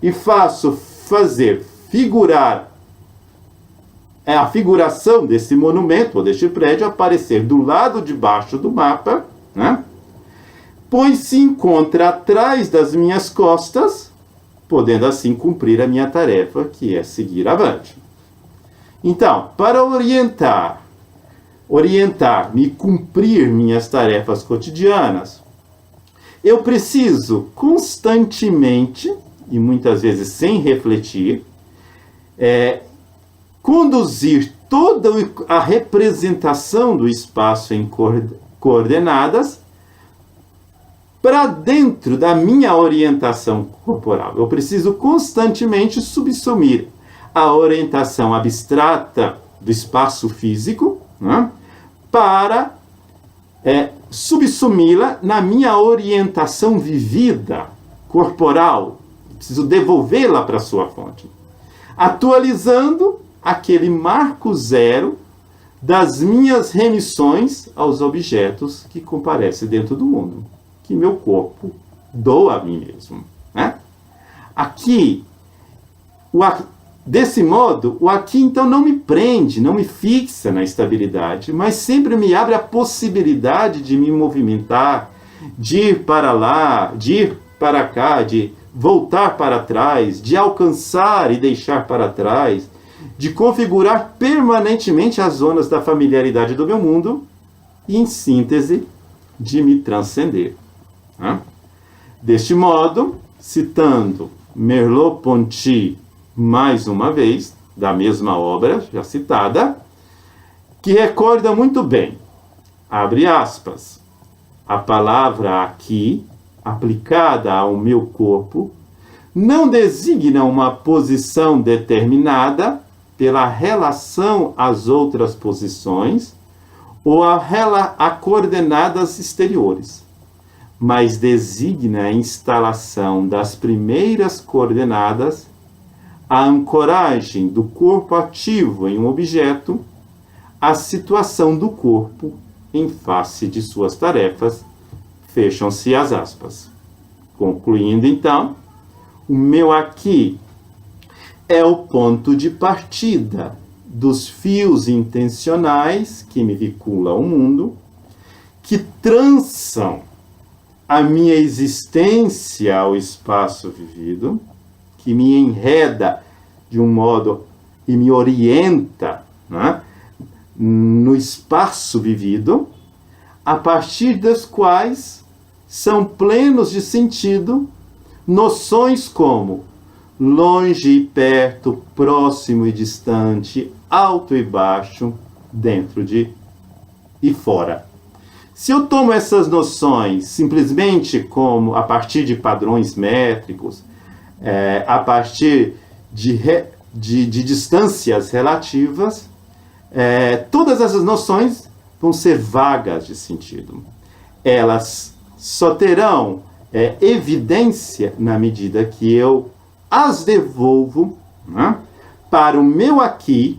e fazer figurar a figuração desse monumento ou deste prédio aparecer do lado de baixo do mapa, né, pois se encontra atrás das minhas costas, podendo assim cumprir a minha tarefa, que é seguir avante. Então, para orientar-me e cumprir minhas tarefas cotidianas, eu preciso constantemente, e muitas vezes sem refletir, conduzir toda a representação do espaço em coordenadas para dentro da minha orientação corporal. Eu preciso constantemente subsumir a orientação abstrata do espaço físico, né, para subsumi-la na minha orientação vivida, corporal. Preciso devolvê-la para a sua fonte, atualizando aquele marco zero das minhas remissões aos objetos que comparecem dentro do mundo, que meu corpo doa a mim mesmo, né? Aqui, desse modo, o aqui então não me prende, não me fixa na estabilidade, mas sempre me abre a possibilidade de me movimentar, de ir para lá, de ir para cá, de voltar para trás, de alcançar e deixar para trás, de configurar permanentemente as zonas da familiaridade do meu mundo e, em síntese, de me transcender. Deste modo, citando Merleau-Ponty mais uma vez, da mesma obra já citada, que recorda muito bem, abre aspas, a palavra aqui, aplicada ao meu corpo, não designa uma posição determinada pela relação às outras posições ou a coordenadas exteriores, mas designa a instalação das primeiras coordenadas, a ancoragem do corpo ativo em um objeto, a situação do corpo em face de suas tarefas, fecham-se as aspas. Concluindo então, o meu aqui é o ponto de partida dos fios intencionais que me vinculam ao mundo, que trançam a minha existência ao espaço vivido, que me enreda de um modo e me orienta, né, no espaço vivido, a partir das quais são plenos de sentido noções como longe e perto, próximo e distante, alto e baixo, dentro de e fora. Se eu tomo essas noções simplesmente como a partir de padrões métricos, a partir de distâncias relativas, todas essas noções vão ser vagas de sentido. Elas só terão evidência na medida que eu as devolvo, né, para o meu aqui,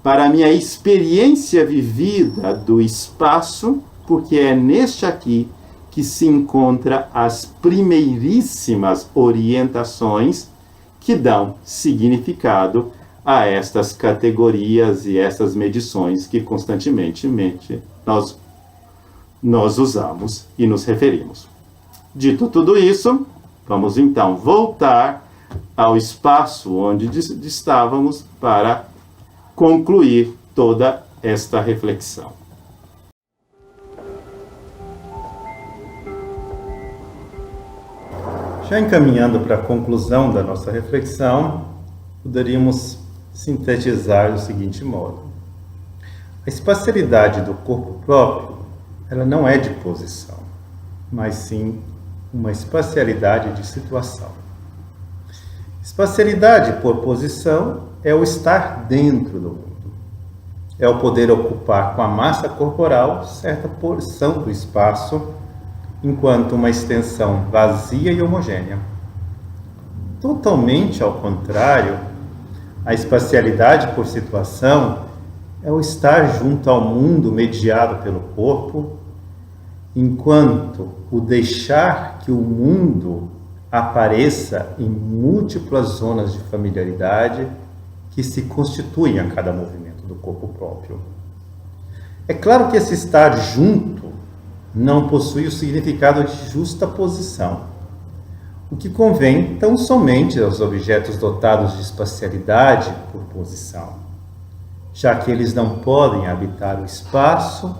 para a minha experiência vivida do espaço, porque é neste aqui que se encontra as primeiríssimas orientações que dão significado a estas categorias e essas medições que constantemente nós usamos e nos referimos. Dito tudo isso, vamos então voltar ao espaço onde estávamos para concluir toda esta reflexão. Já encaminhando para a conclusão da nossa reflexão, poderíamos sintetizar do seguinte modo: a espacialidade do corpo próprio, ela não é de posição, mas sim uma espacialidade de situação. Espacialidade por posição é o estar dentro do mundo, é o poder ocupar com a massa corporal certa porção do espaço, enquanto uma extensão vazia e homogênea. Totalmente ao contrário, a espacialidade por situação é o estar junto ao mundo mediado pelo corpo, enquanto o deixar que o mundo apareça em múltiplas zonas de familiaridade que se constituem a cada movimento do corpo próprio. É claro que esse estar junto não possui o significado de justa posição, o que convém tão somente aos objetos dotados de espacialidade por posição, já que eles não podem habitar o espaço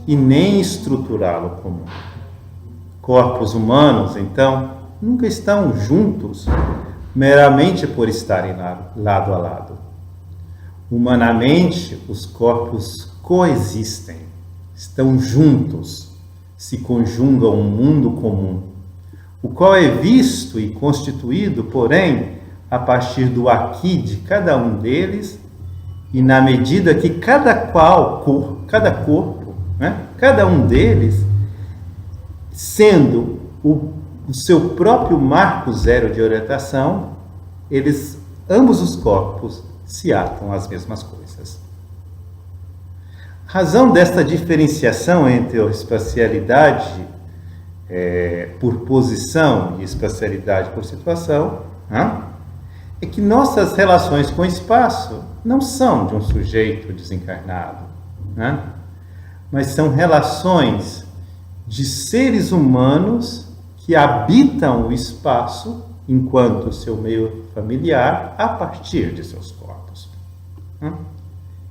e nem estruturá-lo comum. Corpos humanos, então, nunca estão juntos meramente por estarem lado a lado. Humanamente, os corpos coexistem, estão juntos, se conjugam um mundo comum, o qual é visto e constituído, porém, a partir do aqui de cada um deles, e na medida que cada corpo, cada um deles, sendo o seu próprio marco zero de orientação, ambos os corpos se atam às mesmas coisas. A razão desta diferenciação entre a espacialidade por posição e espacialidade por situação é que nossas relações com o espaço não são de um sujeito desencarnado, mas são relações de seres humanos que habitam o espaço enquanto seu meio familiar a partir de seus corpos.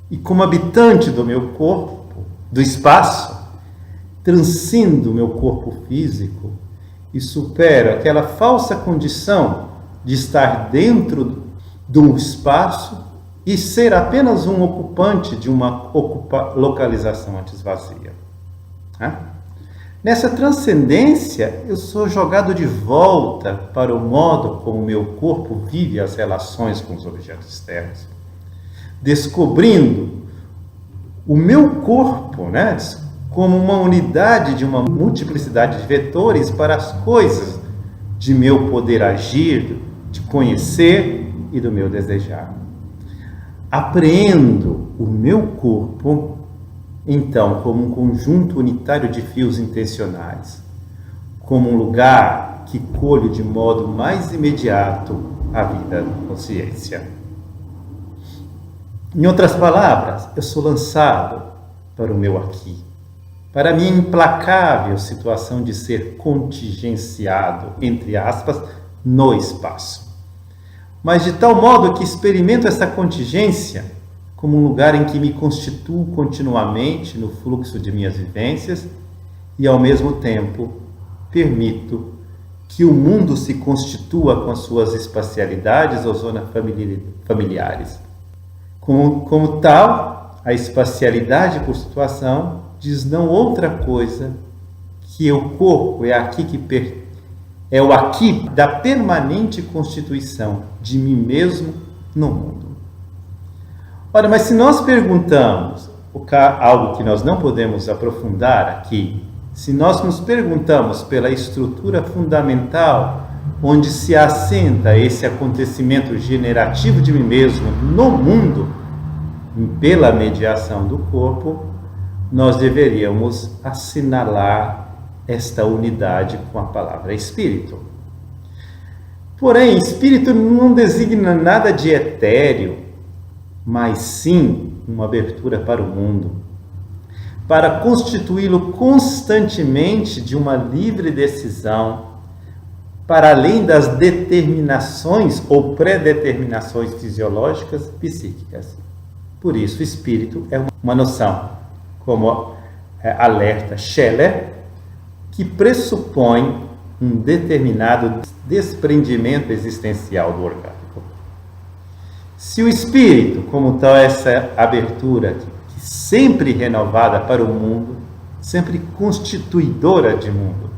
E como habitante do meu corpo, do espaço, transcindo o meu corpo físico e supero aquela falsa condição de estar dentro de um espaço e ser apenas um ocupante de uma localização antes vazia. Nessa transcendência, eu sou jogado de volta para o modo como o meu corpo vive as relações com os objetos externos, descobrindo o meu corpo, como uma unidade de uma multiplicidade de vetores para as coisas de meu poder agir, de conhecer e do meu desejar. Apreendo o meu corpo, então, como um conjunto unitário de fios intencionais, como um lugar que colho de modo mais imediato a vida da consciência. Em outras palavras, eu sou lançado para o meu aqui, para a minha implacável situação de ser contingenciado, entre aspas, no espaço. Mas de tal modo que experimento essa contingência como um lugar em que me constituo continuamente no fluxo de minhas vivências e, ao mesmo tempo, permito que o mundo se constitua com as suas espacialidades ou zonas familiares. Como tal, a espacialidade por situação diz não outra coisa que o corpo é o aqui da permanente constituição de mim mesmo no mundo. Ora, mas se nós perguntamos algo que nós não podemos aprofundar aqui, se nós nos perguntamos pela estrutura fundamental onde se assenta esse acontecimento generativo de mim mesmo no mundo, pela mediação do corpo, nós deveríamos assinalar esta unidade com a palavra espírito. Porém, espírito não designa nada de etéreo, mas sim uma abertura para o mundo. para constituí-lo constantemente de uma livre decisão, para além das determinações ou predeterminações fisiológicas psíquicas. Por isso, o espírito é uma noção, como alerta Scheller, que pressupõe um determinado desprendimento existencial do orgânico. Se o espírito, como tal essa abertura que sempre renovada para o mundo, sempre constituidora de mundo,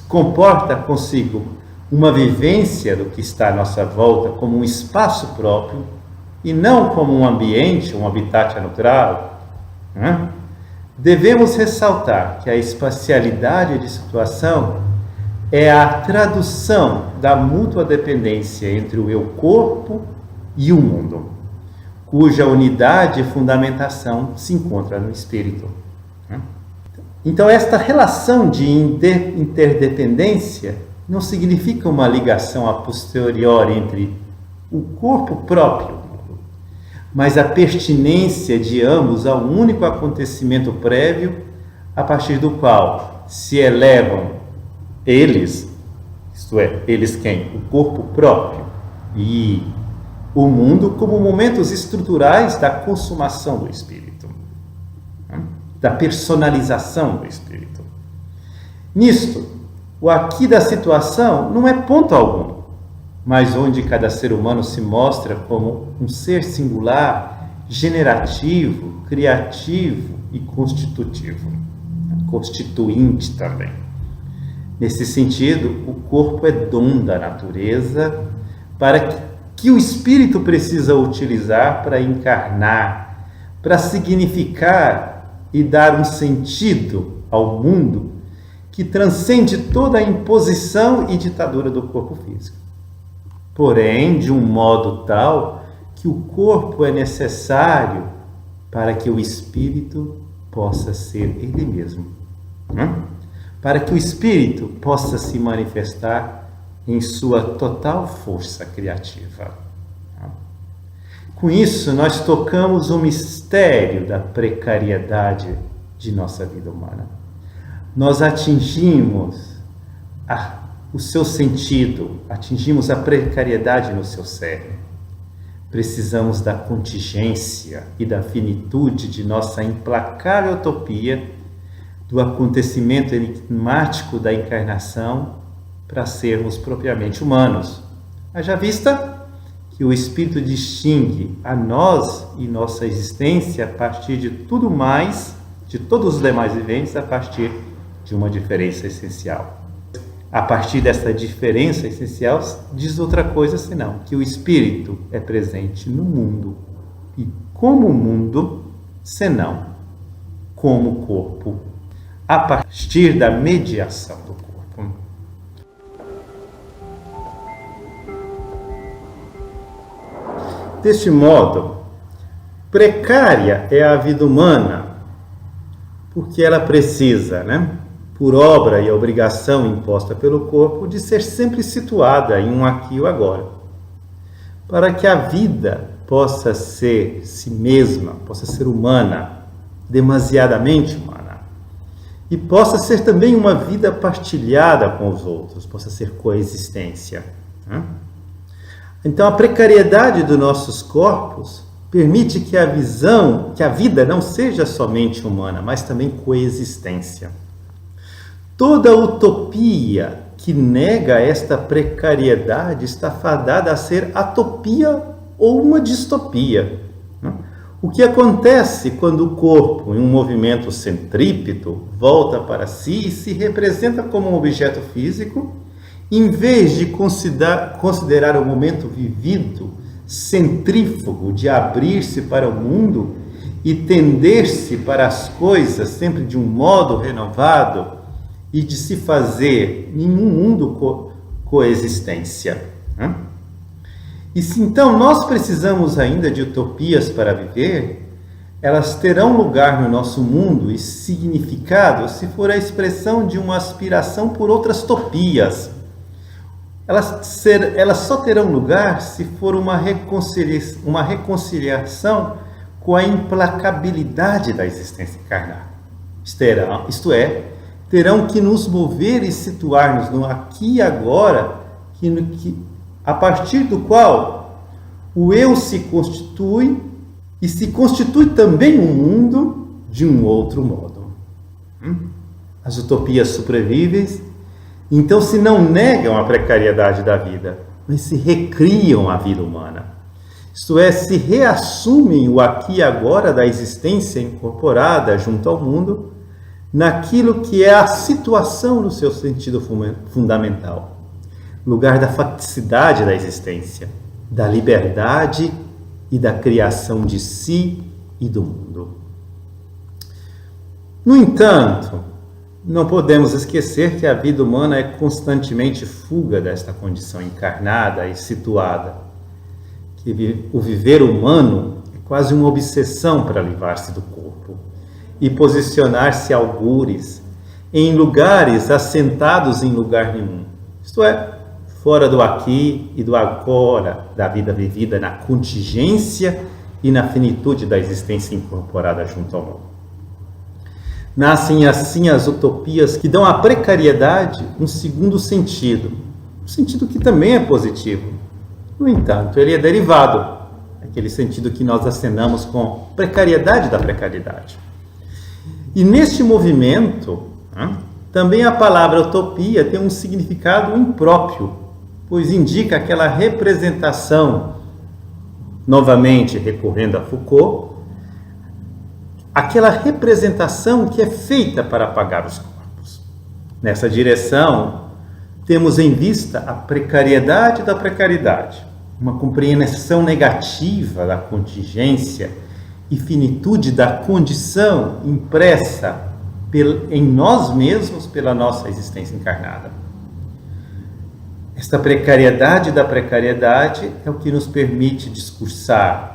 comporta consigo uma vivência do que está à nossa volta como um espaço próprio e não como um ambiente, um habitat natural, devemos ressaltar que a espacialidade de situação é a tradução da mútua dependência entre o eu-corpo e o mundo, cuja unidade e fundamentação se encontra no espírito. Então, esta relação de interdependência não significa uma ligação a posteriori entre o corpo próprio, mas a pertinência de ambos a um único acontecimento prévio, a partir do qual se elevam eles, isto é, eles quem? O corpo próprio e o mundo como momentos estruturais da consumação do espírito, da personalização do espírito. Nisto, o aqui da situação não é ponto algum, mas onde cada ser humano se mostra como um ser singular, generativo, criativo e constitutivo, constituinte também. Nesse sentido, o corpo é dom da natureza para que o espírito precisa utilizar para encarnar, para significar e dar um sentido ao mundo que transcende toda a imposição e ditadura do corpo físico. Porém, de um modo tal que o corpo é necessário para que o espírito possa ser ele mesmo. Para que o espírito possa se manifestar em sua total força criativa. Com isso, nós tocamos o mistério da precariedade de nossa vida humana. Nós atingimos o seu sentido, atingimos a precariedade no seu cérebro. Precisamos da contingência e da finitude de nossa implacável utopia, do acontecimento enigmático da encarnação, para sermos propriamente humanos. Haja vista que o Espírito distingue a nós e nossa existência a partir de tudo mais, de todos os demais viventes, a partir de uma diferença essencial. A partir dessa diferença essencial, diz outra coisa senão que o Espírito é presente no mundo e como mundo, senão como corpo, a partir da mediação do corpo. Deste modo, precária é a vida humana, porque ela precisa, por obra e obrigação imposta pelo corpo, de ser sempre situada em um aqui e um agora. Para que a vida possa ser si mesma, possa ser humana, demasiadamente humana, e possa ser também uma vida partilhada com os outros, possa ser coexistência. Então, a precariedade dos nossos corpos permite que a vida não seja somente humana, mas também coexistência. Toda utopia que nega esta precariedade está fadada a ser atopia ou uma distopia. O que acontece quando o corpo, em um movimento centrípeto, volta para si e se representa como um objeto físico, em vez de considerar o momento vivido centrífugo de abrir-se para o mundo e tender-se para as coisas sempre de um modo renovado e de se fazer em um mundo coexistência. E se então nós precisamos ainda de utopias para viver, elas terão lugar no nosso mundo e significado se for a expressão de uma aspiração por outras topias. Elas só terão lugar se for uma reconciliação com a implacabilidade da existência encarnada. Isto é, terão que nos mover e situar-nos no aqui e agora, a partir do qual o eu se constitui e se constitui também o mundo de um outro modo. As utopias sobrevivem, então, se não negam a precariedade da vida, mas se recriam a vida humana. Isto é, se reassumem o aqui e agora da existência incorporada junto ao mundo, naquilo que é a situação no seu sentido fundamental, lugar da faticidade da existência, da liberdade e da criação de si e do mundo. No entanto, não podemos esquecer que a vida humana é constantemente fuga desta condição encarnada e situada, que o viver humano é quase uma obsessão para livrar-se do corpo e posicionar-se algures em lugares assentados em lugar nenhum, isto é, fora do aqui e do agora da vida vivida na contingência e na finitude da existência incorporada junto ao mundo. Nascem assim as utopias que dão à precariedade um segundo sentido, um sentido que também é positivo. No entanto, ele é derivado, aquele sentido que nós acenamos com precariedade da precariedade. E neste movimento, também a palavra utopia tem um significado impróprio, pois indica aquela representação, novamente recorrendo a Foucault, aquela representação que é feita para apagar os corpos. Nessa direção, temos em vista a precariedade da precariedade, uma compreensão negativa da contingência e finitude da condição impressa em nós mesmos pela nossa existência encarnada. Esta precariedade da precariedade é o que nos permite discursar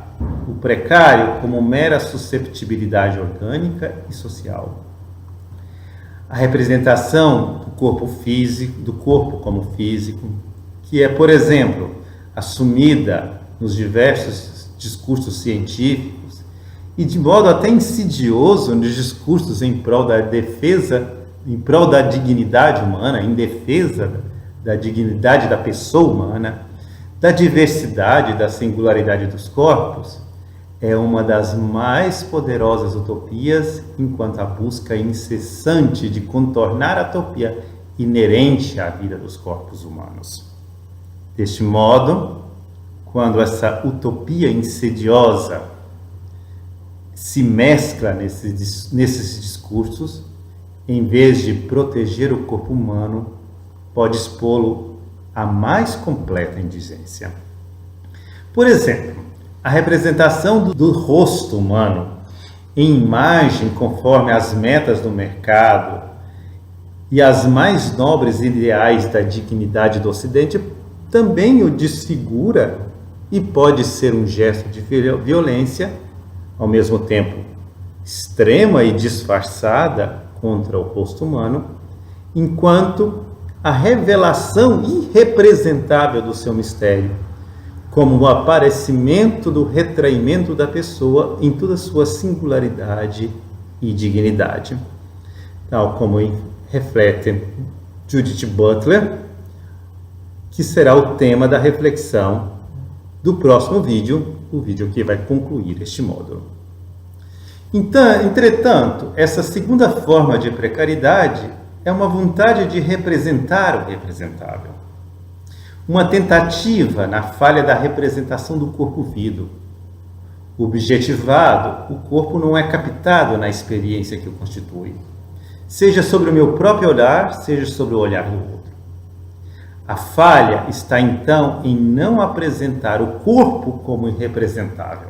o precário como mera susceptibilidade orgânica e social. A representação do corpo físico, do corpo como físico, que é, por exemplo, assumida nos diversos discursos científicos e de modo até insidioso nos discursos em prol da defesa, em prol da dignidade humana, em defesa da dignidade da pessoa humana, da diversidade, da singularidade dos corpos, é uma das mais poderosas utopias, enquanto a busca incessante de contornar a utopia inerente à vida dos corpos humanos. Deste modo, quando essa utopia insidiosa se mescla nesses discursos, em vez de proteger o corpo humano, pode expô-lo a mais completa indigência. Por exemplo, a representação do rosto humano em imagem conforme as metas do mercado e as mais nobres ideais da dignidade do Ocidente também o desfigura e pode ser um gesto de violência, ao mesmo tempo extrema e disfarçada contra o rosto humano, enquanto a revelação irrepresentável do seu mistério, como o aparecimento do retraimento da pessoa em toda a sua singularidade e dignidade, tal como reflete Judith Butler, que será o tema da reflexão do próximo vídeo, o vídeo que vai concluir este módulo. Então, entretanto, essa segunda forma de precariedade é uma vontade de representar o representável. Uma tentativa na falha da representação do corpo vivo. Objetivado, o corpo não é captado na experiência que o constitui, seja sobre o meu próprio olhar, seja sobre o olhar do outro. A falha está então em não apresentar o corpo como irrepresentável,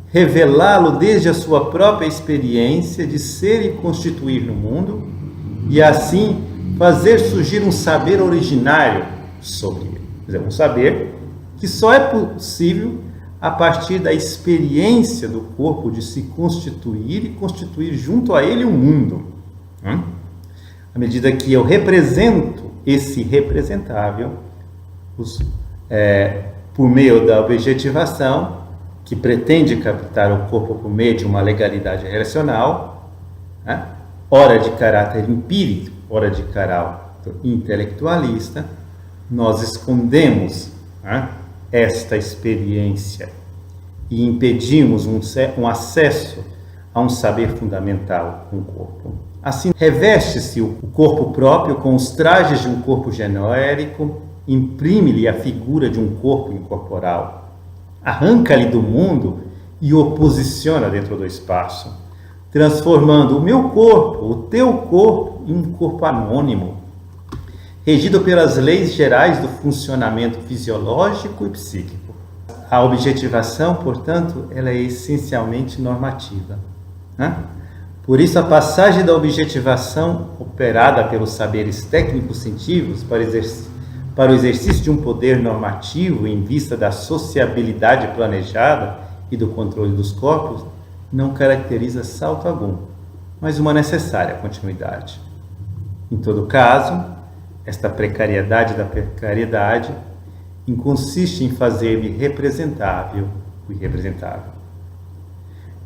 revelá-lo desde a sua própria experiência de ser e constituir no mundo, e assim fazer surgir um saber originário sobre ele. Quer dizer, um saber que só é possível a partir da experiência do corpo de se constituir e constituir junto a ele o mundo. À medida que eu represento esse representável, por meio da objetivação, que pretende captar o corpo por meio de uma legalidade relacional, né? Ora de caráter empírico, ora de caráter intelectualista, nós escondemos, né, esta experiência e impedimos um acesso a um saber fundamental com o corpo. Assim, reveste-se o corpo próprio com os trajes de um corpo genérico, imprime-lhe a figura de um corpo incorporal, arranca-lhe do mundo e o posiciona dentro do espaço, transformando o meu corpo, o teu corpo, em um corpo anônimo, regido pelas leis gerais do funcionamento fisiológico e psíquico. A objetivação, portanto, ela é essencialmente normativa, né? Por isso, a passagem da objetivação operada pelos saberes técnicos científicos para o exercício de um poder normativo em vista da sociabilidade planejada e do controle dos corpos não caracteriza salto algum, mas uma necessária continuidade. Em todo caso, esta precariedade da precariedade consiste em fazer-lhe representável o irrepresentável.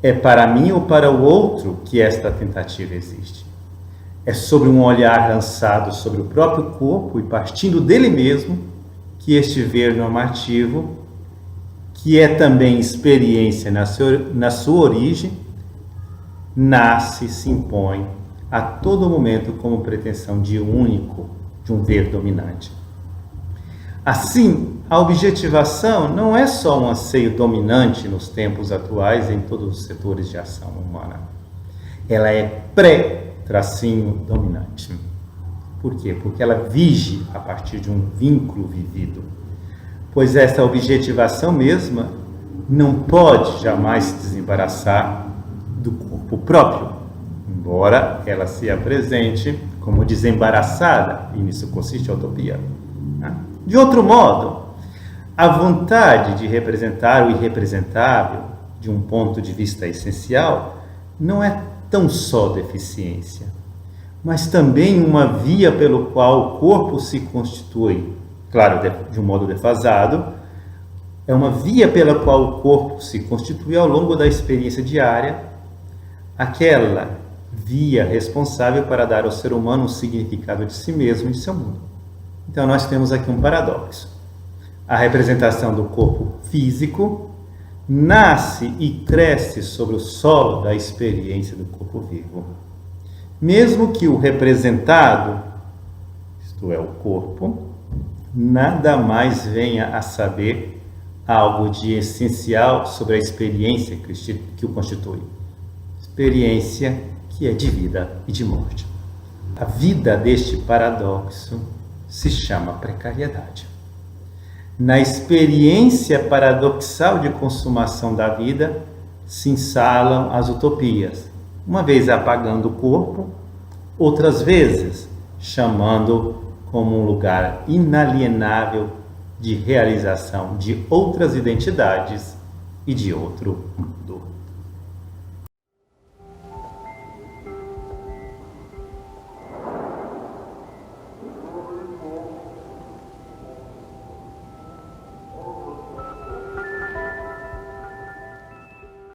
É para mim ou para o outro que esta tentativa existe. É sobre um olhar lançado sobre o próprio corpo e partindo dele mesmo que este ver normativo, que é também experiência na sua origem, nasce e se impõe a todo momento como pretensão de único, de um ver dominante. Assim, a objetivação não é só um anseio dominante nos tempos atuais em todos os setores de ação humana. Ela é pré-dominante. Por quê? Porque ela vige a partir de um vínculo vivido. Pois essa objetivação mesma não pode jamais se desembaraçar do corpo próprio, embora ela se apresente como desembaraçada, e nisso consiste a utopia. De outro modo, a vontade de representar o irrepresentável de um ponto de vista essencial não é tão só deficiência, mas também uma via pelo qual o corpo se constitui, claro, de um modo defasado, é uma via pela qual o corpo se constitui ao longo da experiência diária, aquela via responsável para dar ao ser humano um significado de si mesmo e de seu mundo. Então, nós temos aqui um paradoxo. A representação do corpo físico nasce e cresce sobre o solo da experiência do corpo vivo. Mesmo que o representado, isto é, o corpo, nada mais venha a saber algo de essencial sobre a experiência que o constitui. Experiência que é de vida e de morte. A vida deste paradoxo se chama precariedade. Na experiência paradoxal de consumação da vida, se instalam as utopias, uma vez apagando o corpo, outras vezes chamando como um lugar inalienável de realização de outras identidades e de outro mundo.